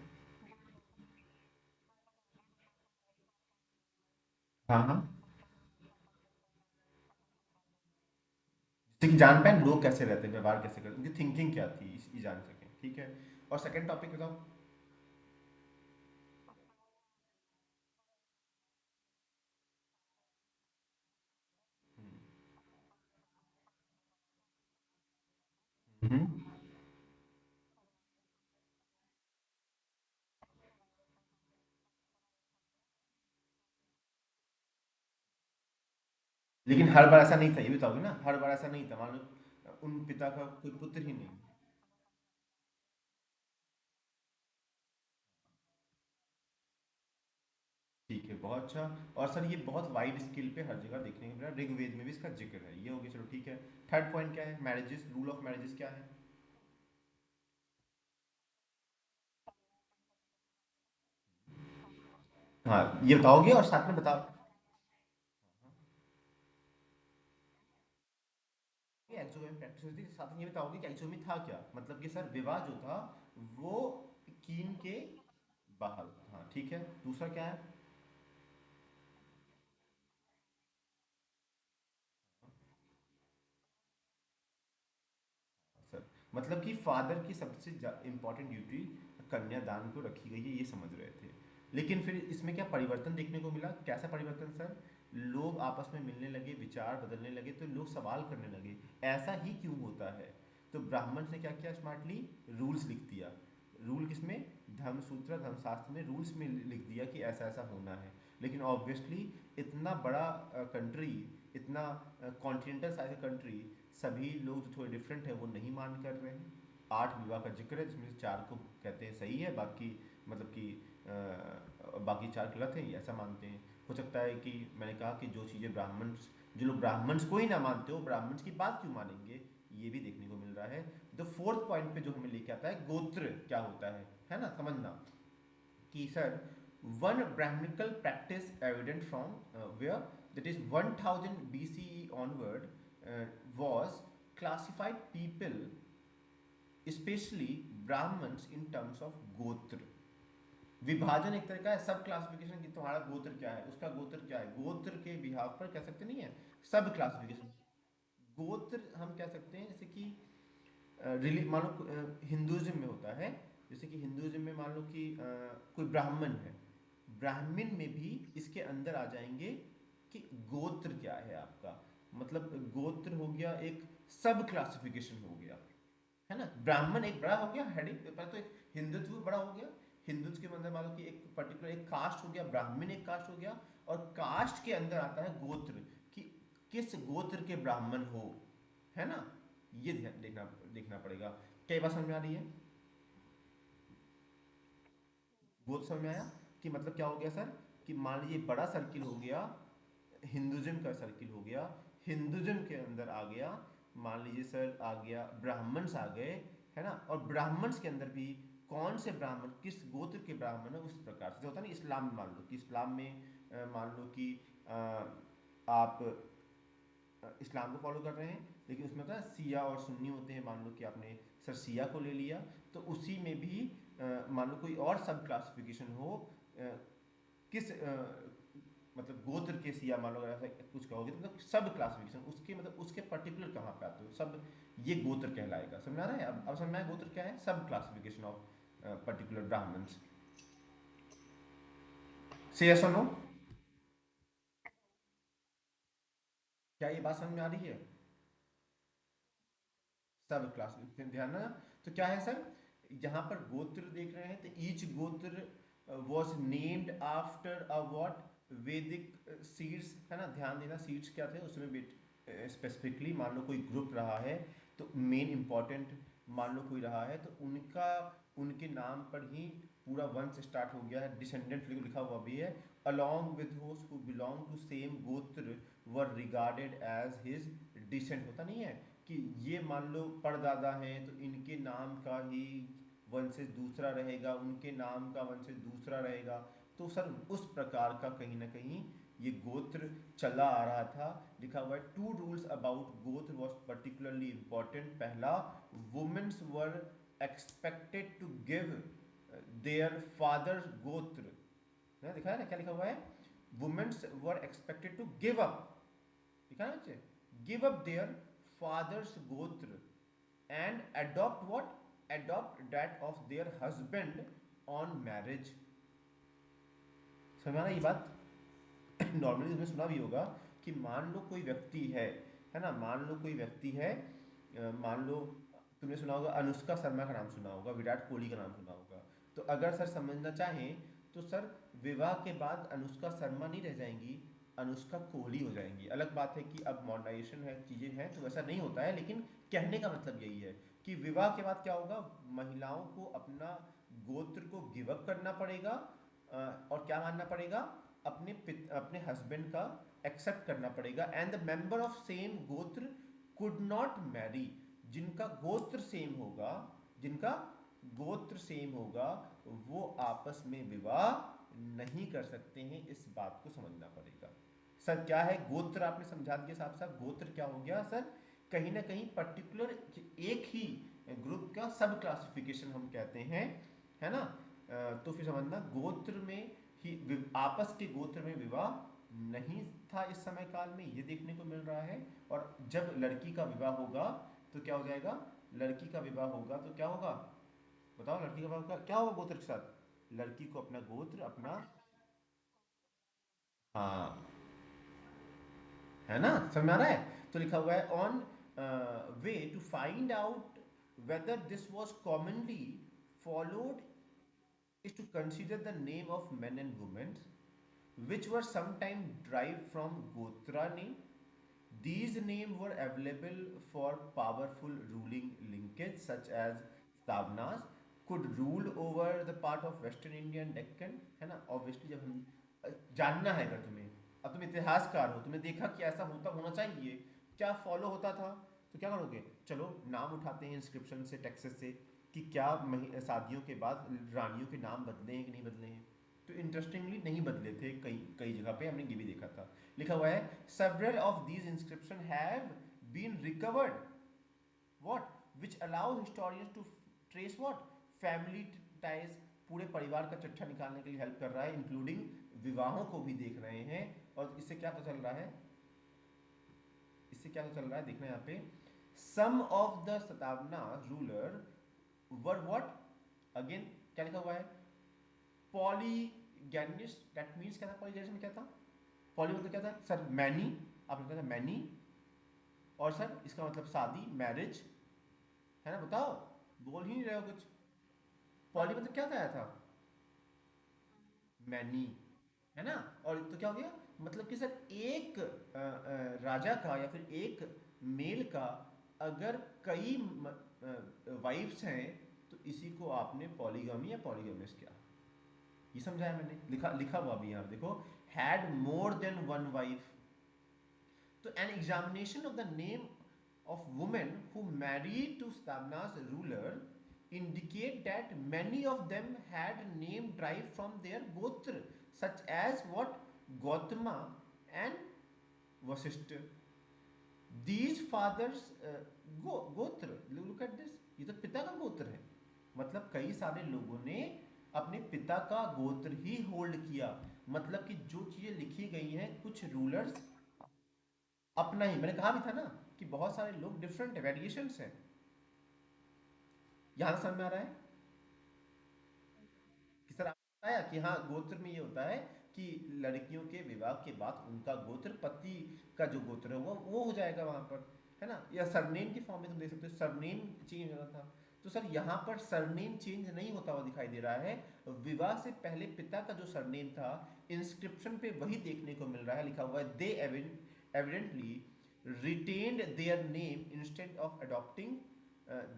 हाँ हाँ। जैसे कि जान पाए लोग कैसे रहते हैं, व्यवहार कैसे करते हैं, उनकी थिंकिंग क्या थी, ये जान सकें। ठीक है। और सेकंड टॉपिक बताओ। हम्म। लेकिन हर बार ऐसा नहीं था, ये बताओगे ना, हर बार ऐसा नहीं था। मान लो उन पिता का कोई पुत्र ही नहीं। ठीक है, बहुत अच्छा। और सर ये बहुत वाइड स्केल पे हर जगह देखने को मिला, ऋग्वेद में भी इसका जिक्र है। ये हो गया, चलो ठीक है। थर्ड पॉइंट क्या है? मैरिजेस, रूल ऑफ मैरिजेस क्या है? हाँ, ये बताओगे और साथ में बताओ। एक्सोगेमी प्रैक्टिस होती थी, साथ में ये बताओगे कि एक्सोगेमी था क्या? मतलब कि सर विवाह जो था वो कीन के बाहर। हाँ ठीक है। दूसरा क्या है? सर मतलब कि फादर की सबसे इंपॉर्टेंट ड्यूटी कन्यादान को रखी गई है, ये समझ रहे थे। लेकिन फिर इसमें क्या परिवर्तन देखने को मिला? कैसा परिवर्तन सर? लोग आपस में मिलने लगे, विचार बदलने लगे, तो लोग सवाल करने लगे ऐसा ही क्यों होता है। तो ब्राह्मण ने क्या किया? स्मार्टली रूल्स लिख दिया। रूल किसमें? धर्मसूत्र धर्मशास्त्र में रूल्स में लिख दिया कि ऐसा ऐसा होना है। लेकिन ऑब्वियसली इतना बड़ा कंट्री, इतना कॉन्टिनेंटल साइज का कंट्री, सभी लोग जो थोड़े डिफरेंट है वो नहीं मान कर रहे हैं। 8 विवाह का जिक्र है जिसमें से 4 को कहते हैं सही है, बाकी मतलब कि बाकी 4 गलत हैं, ये ऐसा मानते हैं। हो सकता है कि मैंने कहा कि जो चीज़ें ब्राह्मण्स, जो लोग ब्राह्मण्स को ही ना मानते हो ब्राह्मण्स की बात क्यों मानेंगे, ये भी देखने को मिल रहा है। द फोर्थ पॉइंट पे जो हमें लेके आता है, गोत्र क्या होता है ना, समझना कि sir one brahminical practice evident from where that is 1000 BCE onward was classified people, especially Brahmins, in terms of गोत्र। विभाजन एक तरह का है, सब क्लासिफिकेशन की तुम्हारा गोत्र क्या है, उसका गोत्र क्या है, गोत्र के बिहाव पर कह सकते नहीं है, सब क्लासिफिकेशन। गोत्र हम कह सकते हैं जैसे कि मान लो हिंदुज्म में होता है। जैसे कि हिंदुज्म में मान लो कि कोई ब्राह्मण है, ब्राह्मण में भी इसके अंदर आ जाएंगे कि गोत्र क्या है आपका। मतलब गोत्र हो गया एक सब क्लासिफिकेशन हो गया, है ना। ब्राह्मण एक बड़ा हो गया हेडिंग पर, तो एक हिंदुत्व बड़ा हो गया। हिंदुत्व के अंदर मान लो कि एक पर्टिकुलर एक कास्ट हो गया, ब्राह्मण एक कास्ट हो गया। और कास्ट के अंदर आता है गोत्र, कि किस गोत्र के ब्राह्मण हो, है ना। ये ध्यान देखना देखना पड़ेगा। क्या ये बात समझ में आ रही है? वो तो समझ में आया कि मतलब क्या हो गया सर, कि मान लीजिए बड़ा सर्किल हो गया, हिंदुज्म का सर्किल हो गया, हिंदुज्म के अंदर आ गया, मान लीजिए सर आ गया ब्राह्मण्स आ गए, है ना। और ब्राह्मण्स के अंदर भी कौन से ब्राह्मण किस गोत्र के ब्राह्मण है, उस प्रकार से होता है ना। इस्लाम में मान लो कि इस्लाम में मान लो कि आप इस्लाम को फॉलो कर रहे हैं, लेकिन उसमें होता है सिया और सुन्नी होते हैं। मान लो कि आपने सर सिया को ले लिया, तो उसी में भी मान लो कोई और सब क्लासिफिकेशन हो, किस मतलब गोत्र के सिया मान लो, अगर ऐसा कुछ कहोगे तो मतलब सब क्लासिफिकेशन उसके मतलब उसके पर्टिकुलर कहाँ पे आते हो सब, ये गोत्र कहलाएगा। समझ में आ रहा है? अब समझ में आया गोत्र क्या है, सब क्लासिफिकेशन ऑफ पर्टिकुलर ब्राह्मण्स। से यस और नो? क्या ये बात समझ में आ रही है? सब क्लास ध्यान ना। तो क्या है सर, यहाँ पर गोत्र देख रहे हैं, तो ईच गोत्र was named after a what, वैदिक सीड्स, है ना। ध्यान देना सीड्स क्या थे उसमें, स्पेसिफिकली मान लो कोई ग्रुप रहा है, तो मेन इंपॉर्टेंट मान लो कोई रहा है, तो उनका उनके नाम पर ही पूरा वंश स्टार्ट हो गया है। डिसेंडेंट लिखा हुआ भी है, अलॉन्ग विद होस्ट who belong to same gotra were regarded as his descent. होता नहीं है कि ये मान लो परदादा हैं, तो इनके नाम का ही वंशज दूसरा रहेगा, उनके नाम का वंशज दूसरा रहेगा। तो सर उस प्रकार का कहीं ना कहीं ये गोत्र चला आ रहा था। लिखा हुआ है two rules about gotra was particularly important. पहला, womens were expected to give their father gotra, दिखा है ना क्या लिखा हुआ है, womens were expected to give up, लिखा है ना बच्चे, give up their father's gotra and adopt what, adopt that of their husband on marriage. समझा ना ये बात? नॉर्मली तुमने सुना भी होगा कि मान लो कोई व्यक्ति है ना, मान लो कोई व्यक्ति है, मान लो तुमने सुना होगा अनुष्का शर्मा का नाम सुना होगा, विराट कोहली का नाम सुना होगा। तो अगर सर समझना चाहें तो सर विवाह के बाद अनुष्का शर्मा नहीं रह जाएंगी, अनुष्का कोहली हो जाएंगी। अलग बात है कि अब मॉडर्नाइजेशन है, चीज़ें हैं, तो वैसा नहीं होता है, लेकिन कहने का मतलब यही है कि विवाह के बाद क्या होगा, महिलाओं को अपना गोत्र को गिव अप करना पड़ेगा, और क्या मानना पड़ेगा, अपने हस्बैंड का एक्सेप्ट करना पड़ेगा। And the member of same गोत्र कुड नॉट मैरी, जिनका गोत्र सेम होगा, जिनका गोत्र सेम होगा, वो आपस में विवाह नहीं कर सकते हैं। इस बात को समझना पड़ेगा। सर क्या है गोत्र, आपने समझा दिया साहब। साहब गोत्र क्या हो गया सर, कहीं ना कहीं पर्टिकुलर एक ही ग्रुप का सब क्लासिफिकेशन हम कहते हैं, है ना। तो फिर समझना गोत्र में ही आपस के गोत्र में विवाह नहीं था इस समय काल में, ये देखने को मिल रहा है। और जब लड़की का विवाह होगा तो क्या हो जाएगा, लड़की का विवाह होगा तो क्या होगा, बताओ लड़की का विवाह होगा क्या होगा गोत्र के साथ, लड़की को अपना गोत्र अपना, हाँ, है ना। समझ में आ रहा है? तो लिखा हुआ है one way to find out whether this was commonly followed is to consider the name of men and women which were sometimes derived from Gotra name. These names were available for powerful ruling linkage such as Stavnas could rule over the part of Western India and Deccan, है ना। Obviously जब हम जानना है, अगर तुम्हें, अब तुम इतिहासकार हो, तुमने देखा कि ऐसा होता होना चाहिए, क्या फॉलो होता था, तो क्या करोगे, चलो नाम उठाते हैं इंस्क्रिप्शन से, टेक्सेस से, कि क्या शादियों के बाद रानियों के नाम बदले हैं कि नहीं बदले हैं। तो इंटरेस्टिंगली नहीं बदले थे, कई कई जगह पे हमने ये भी देखा था। लिखा हुआ है several of these inscription have been recovered what which allow historians to trace what family ties, पूरे परिवार का चट्टा निकालने के लिए हेल्प कर रहा है, इंक्लूडिंग विवाहों को भी देख रहे हैं। और इससे क्या पता चल रहा है, इससे क्या पता चल रहा है, देखना यहाँ पे, some of the Satavahana ruler were what, again क्या लिखा हुआ है, पॉलीगैनिस्ट, दैट मीन्स क्या था, पॉलीगैनिस्ट में क्या था, पॉली मतलब क्या था सर, मैनी, आपने कहा था मैनी, और सर इसका मतलब शादी, मैरिज, है ना। बताओ, बोल ही नहीं रहे हो कुछ। पॉली मतलब क्या था, था मैनी, है ना। और तो क्या हो गया, मतलब कि सर एक राजा का या फिर एक मेल का अगर कई वाइफ्स हैं तो इसी को आपने पॉलीगमी या पॉलीगमिस किया। ये समझाया मैंने, लिखा लिखा हुआ भी यहाँ देखो, had more than one wife. तो an examination of the name of women who married to Stabna's ruler indicate that many of them had name derived from their gotra, such as what Gautama and Vasishta. These fathers गोत्र, look at this, ये तो पिता का गोत्र है। मतलब कई सारे लोगों ने अपने पिता का गोत्र ही होल्ड किया। मतलब कि जो चीजें लिखी गई हैं कुछ रूलर्स अपना ही, मैंने कहा भी था ना कि बहुत सारे लोग डिफरेंट है, वेरिएशंस हैं। यहां समझ में आ रहा है कि सर आपने बताया कि हाँ गोत्र में ये होता है कि लड़कियों के विवाह के बाद उनका गोत्र पति का जो गोत्र है वो हो जाएगा वहां पर, है ना। या सरनेम की फॉर्म में तुम देख सकते हो सरनेम चेंज होना था। तो सर यहाँ पर सरनेम चेंज नहीं होता हुआ दिखाई दे रहा है। विवाह से पहले पिता का जो सरनेम था इंस्क्रिप्शन पे वही देखने को मिल रहा है, लिखा हुआ है दे evidently retained their name instead of adopting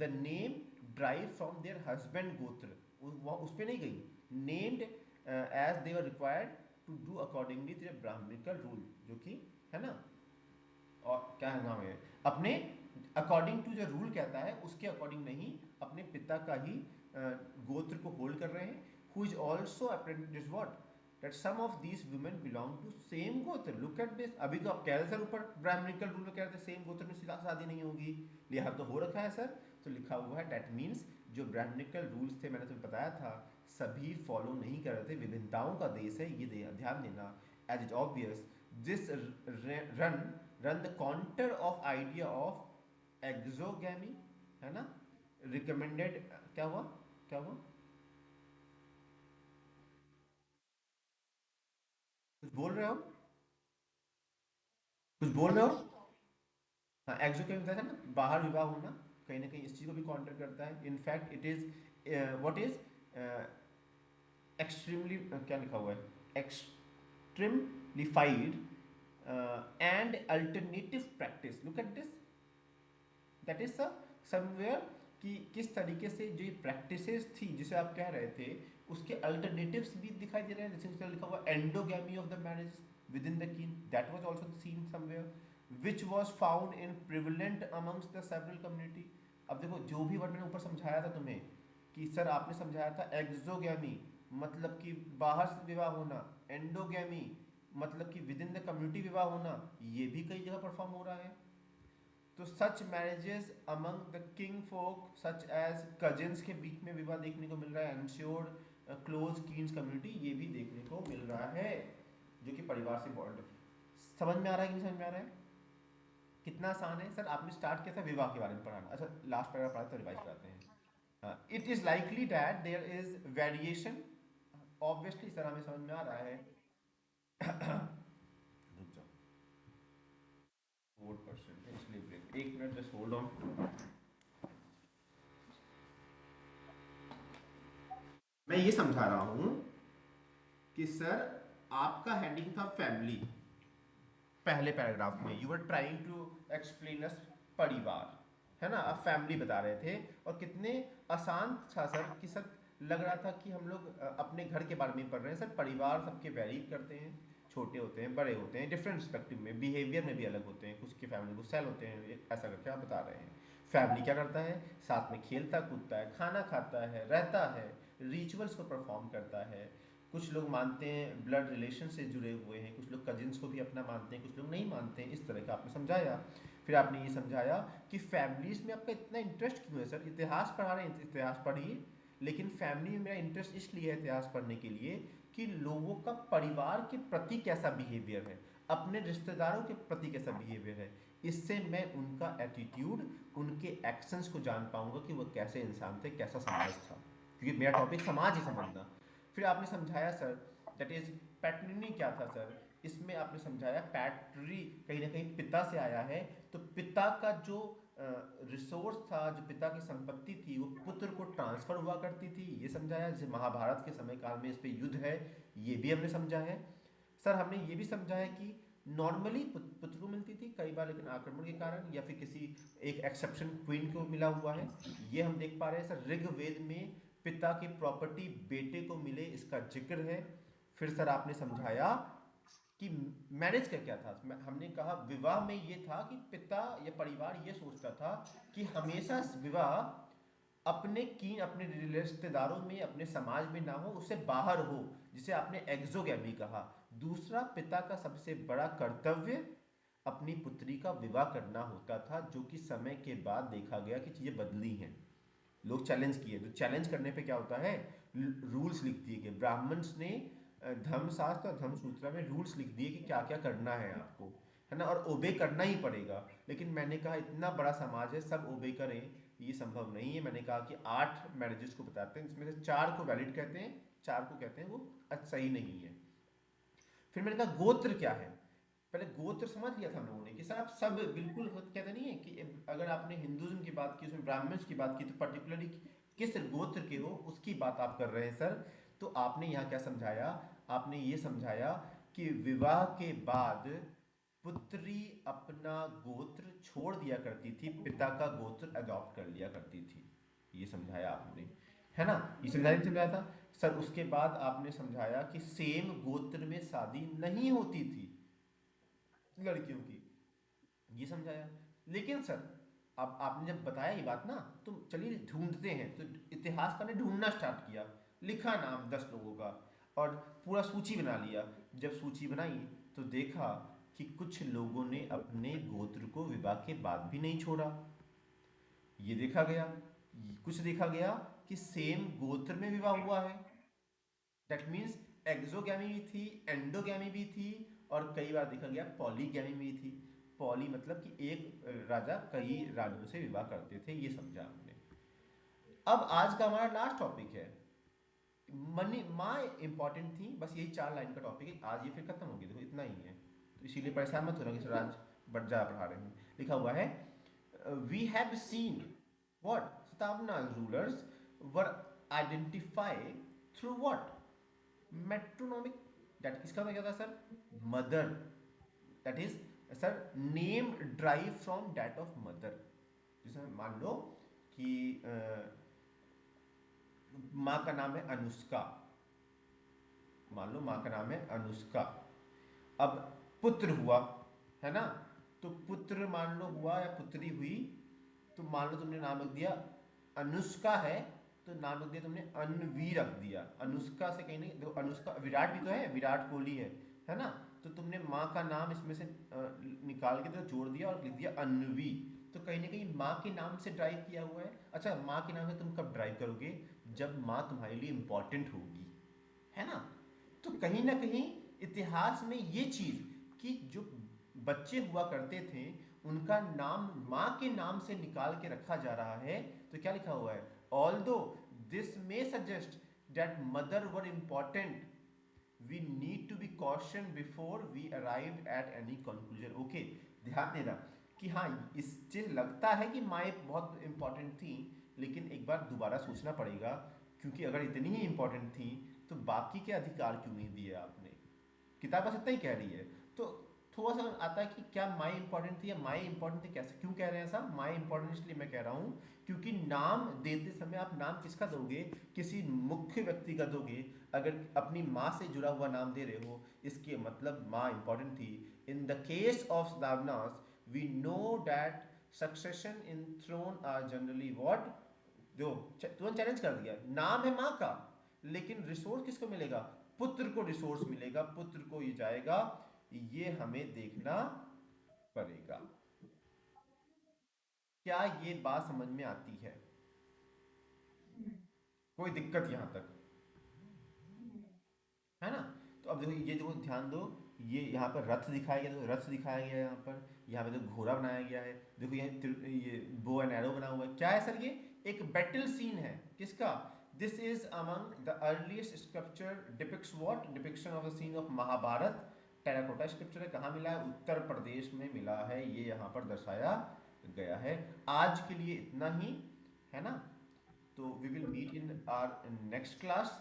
the name derived from their husband गोत्र, उस पे नहीं गई। named as they were required to do accordingly to the brahminical rule, जो कि है ना, और क्या है नाम है अपने अकॉर्डिंग टू जो रूल कहता है उसके अकॉर्डिंग नहीं, अपने पिता का ही गोत्र को होल्ड कर रहे हैं। Who is also apprentice what that some of these women belong to same गोत्र। look at this, अभी तो आप कह रहे सर ऊपर ब्राह्मणिकल रूल में कह रहे थे सेम गोत्र में शादी नहीं होगी, लिहाजा तो हो रखा है सर। तो लिखा हुआ है डेट मीन्स जो ब्राह्मणिकल रूल्स थे मैंने तुम्हें बताया था सभी फॉलो नहीं कर रहे थे, विभिन्नताओं का देश है ये ध्यान देना। As it obvious this run the counter of idea of exogamy, है ना। रिकमेंडेड क्या हुआ, क्या हुआ, कुछ बोल रहे हो, कुछ बोल रहे हो। हाँ एक्सो क्या बताया था ना, बाहर विवाह होना कहीं ना कहीं इस चीज़ को भी काउंटर करता है। In fact it is what is extremely क्या लिखा हुआ है एक्सट्रीमलिफाइड and alternative practice. Look at this, that is somewhere कि किस तरीके से जो प्रैक्टिसेस थी जिसे आप कह रहे थे उसके अल्टरनेटिव्स भी दिखाई दे रहे हैं। जैसे लिखा हुआ endogamy of the marriage within the kin, that was also seen somewhere which was found in prevalent amongst the several community। अब देखो जो भी वर्ड मैंने ऊपर समझाया था तुम्हें कि सर आपने समझाया था एक्सोगैमी मतलब कि बाहर से विवाह होना, एंडोगैमी मतलब कि विद इन द कम्युनिटी विवाह होना, ये भी कई जगह परफॉर्म हो रहा है। तो such marriages among the kinfolk such as cousins के बीच में विवाह देखने को मिल रहा है, एंश्योर्ड क्लोज कीन्स कम्युनिटी ये भी देखने को मिल रहा है, जो कि परिवार से बॉन्ड। समझ में आ रहा है कि नहीं समझ में आ रहा है, कितना आसान है। सर आपने स्टार्ट किया था विवाह के बारे में पढ़ाना, अच्छा लास्ट पैराग्राफ पढ़ा तो रिवाइज कराते हैं। It is likely that there is variation, obviously sir हमें समझ में आ रहा है। रुक जाओ 4% है इसलिए ब्रेक, एक मिनट जस्ट होल्ड ऑन। मैं ये समझा रहा हूं कि सर आपका हेडिंग था फैमिली पहले पैराग्राफ में, you are trying to explain us परिवार, है ना, आप फैमिली बता रहे थे और कितने आसान था सर कि सर लग रहा था कि हम लोग अपने घर के बारे में पढ़ रहे हैं। सर परिवार सबके वैरी करते हैं, छोटे होते हैं बड़े होते हैं, डिफरेंट स्पेक्ट्रम में बिहेवियर में भी अलग होते हैं, कुछ के फैमिली को सेल होते हैं, ऐसा करके आप बता रहे हैं। फैमिली क्या करता है, साथ में खेलता कूदता है, खाना खाता है, रहता है, रिचुअल्स को परफॉर्म करता है। कुछ लोग मानते हैं ब्लड रिलेशन से जुड़े हुए हैं, कुछ लोग कजिन्स को भी अपना मानते हैं, कुछ लोग नहीं मानते हैं, इस तरह का आपने समझाया। फिर आपने ये समझाया कि फैमिलीज में आपका इतना इंटरेस्ट क्यों है सर, इतिहास पढ़ा रहे हैं इतिहास पढ़िए, लेकिन फैमिली में मेरा इंटरेस्ट इसलिए है इतिहास पढ़ने के लिए कि लोगों का परिवार के प्रति कैसा बिहेवियर है, अपने रिश्तेदारों के प्रति कैसा बिहेवियर है, इससे मैं उनका एटीट्यूड उनके एक्शंस को जान पाऊंगा कि वो कैसे इंसान थे, कैसा समाज था, क्योंकि मेरा टॉपिक समाज ही समझना। फिर आपने समझाया सर दैट इज पैट्रिनी क्या था सर, इसमें आपने समझाया पैट्री कहीं ना कहीं पिता से आया है, तो पिता का जो रिसोर्स था, जो पिता की संपत्ति थी वो पुत्र को ट्रांसफर हुआ करती थी, ये समझाया। जैसे महाभारत के समय काल में इस पे युद्ध है, ये भी हमने समझा है। सर हमने ये भी समझा है कि नॉर्मली पुत्र को मिलती थी, कई बार लेकिन आक्रमण के कारण या फिर किसी एक एक्सेप्शन क्वीन को मिला हुआ है। ये हम देख पा रहे हैं सर, ऋग्वेद में पिता की प्रॉपर्टी बेटे को मिले इसका जिक्र है। फिर सर आपने समझाया कि मैरिज का क्या था, हमने कहा विवाह में ये था कि पिता या परिवार ये सोचता था कि हमेशा विवाह अपने की अपने रिश्तेदारों में अपने समाज में ना हो, उससे बाहर हो, जिसे आपने एक्सोगैमी कहा। दूसरा, पिता का सबसे बड़ा कर्तव्य अपनी पुत्री का विवाह करना होता था, जो कि समय के बाद देखा गया कि चीजें बदली हैं, लोग चैलेंज किए। तो चैलेंज करने पे क्या होता है, रूल्स लिख दिए गए। ब्राह्मण्स ने धर्मशास्त्र और धर्मसूत्र में रूल्स लिख दिए कि क्या क्या करना है आपको, है ना, और ओबे करना ही पड़ेगा। लेकिन मैंने कहा इतना बड़ा समाज है, सब ओबे करें ये संभव नहीं है। मैंने कहा कि 8 मैरिजेस को बताते हैं, जिसमें से 4 को वैलिड कहते हैं, 4 को कहते हैं वो सही नहीं है। फिर मैंने कहा गोत्र क्या है, पहले गोत्र समझ लिया था हम लोगों ने कि सर आप सब बिल्कुल कहते नहीं है कि अगर आपने हिंदुज्म की बात की, उसमें ब्राह्मण्स की बात की, तो पर्टिकुलरली किस गोत्र के हो उसकी बात आप कर रहे हैं सर। तो आपने यहाँ क्या समझाया, आपने ये समझाया कि विवाह के बाद पुत्री अपना गोत्र छोड़ दिया करती थी, पिता का गोत्र अडॉप्ट कर लिया करती थी। ये समझाया आपने, है ना, ये समझाया था सर। उसके बाद आपने समझाया कि सेम गोत्र में शादी नहीं होती थी लड़कियों की, ये समझाया। लेकिन सर अब आपने जब बताया ये बात ना, तो चलिए ढूंढते हैं। तो इतिहासकार ने ढूंढना स्टार्ट किया, लिखा नाम 10 लोगों का और पूरा सूची बना लिया। जब सूची बनाई तो देखा कि कुछ लोगों ने अपने गोत्र को विवाह के बाद भी नहीं छोड़ा, ये देखा गया। कुछ देखा गया कि सेम गोत्र में विवाह हुआ है, दैट मीन्स एक्सोगैमी भी थी, एंडोगैमी भी थी, और कई बार देखा गया पॉलीगैमी भी थी। पॉली मतलब कि एक राजा कई रानियों से विवाह करते थे, ये समझा हमने। अब आज का हमारा लास्ट टॉपिक है मनी। माँ इंपॉर्टेंट थी, बस यही 4 लाइन का टॉपिक है आज, ये फिर खत्म हो गया, देखो इतना ही है। तो इसीलिए परेशान मत होना कि सर आज बढ़ जा पढ़ा रहे हैं। लिखा हुआ है we have seen what Satavahana rulers were identify through what metronymic, that इसका मतलब क्या था sir, mother, that is surname drive from that of mother. जैसे मान लो कि माँ का नाम है अनुष्का, मान लो माँ का नाम है अनुष्का। अब पुत्र हुआ, है ना, तो पुत्र मान लो हुआ या पुत्री हुई, तो मान लो तुमने नाम रख दिया अनुष्का है, तो नाम रख दिया तुमने अनवी रख दिया। अनुष्का से कहीं नहीं, देखो अनुष्का विराट भी तो है, विराट कोहली है ना, तो तुमने माँ का नाम इसमें से निकाल के तो जोड़ दिया और लिख दिया अनवी। तो कहीं ना कहीं माँ के नाम से ड्राइव किया हुआ है। अच्छा, माँ के नाम से तुम कब ड्राइव करोगे, जब माँ तुम्हारे लिए इंपॉर्टेंट होगी, है ना। तो कहीं ना कहीं इतिहास में ये चीज कि जो बच्चे हुआ करते थे उनका नाम माँ के नाम से निकाल के रखा जा रहा है। तो क्या लिखा हुआ है, although this may suggest that mother were important, we need to be caution before we arrive at any conclusion. Okay, ध्यान देना कि हाँ, इससे लगता है कि माएँ बहुत इंपॉर्टेंट थी, लेकिन एक बार दोबारा सोचना पड़ेगा, क्योंकि अगर इतनी ही इंपॉर्टेंट थी तो बाकी के अधिकार क्यों नहीं दिए आपने। किताब बस इतना ही कह रही है। तो थोड़ा सा आता है कि क्या माई इंपॉर्टेंट थी या माई इंपॉर्टेंट थी, कैसे क्यों कह रहे हैं ऐसा, माई इंपॉर्टेंट इसलिए मैं कह रहा हूँ क्योंकि नाम देते समय आप नाम किसका दोगे, किसी मुख्य व्यक्ति का दोगे। अगर अपनी माँ से जुड़ा हुआ नाम दे रहे हो, इसके मतलब माँ इंपॉर्टेंट थी। इन द केस ऑफ दावनास we know that succession in throne are generally what, दो तुरंत चैलेंज कर दिया, नाम है माँ का, लेकिन रिसोर्स किसको मिलेगा, पुत्र को रिसोर्स मिलेगा, पुत्र को ये जाएगा, ये हमें देखना पड़ेगा। क्या ये बात समझ में आती है, कोई दिक्कत यहां तक, है ना। तो अब देखो ये, देखो ध्यान दो, ये यहाँ पर रथ दिखाया गया, देखो रथ दिखाया गया है यहाँ पे देखो घोड़ा बनाया गया है, देखो ये बो एंड एरो बना हुआ है, क्या है सर, ये एक बैटल सीन है, किसका, this is among the earliest scripture depicts what, depiction of the scene of Mahabharata. Terracotta scripture है, कहाँ मिला है, उत्तर प्रदेश में मिला है, ये यहाँ पर दर्शाया गया है। आज के लिए इतना ही, है ना। तो we will meet in our next class.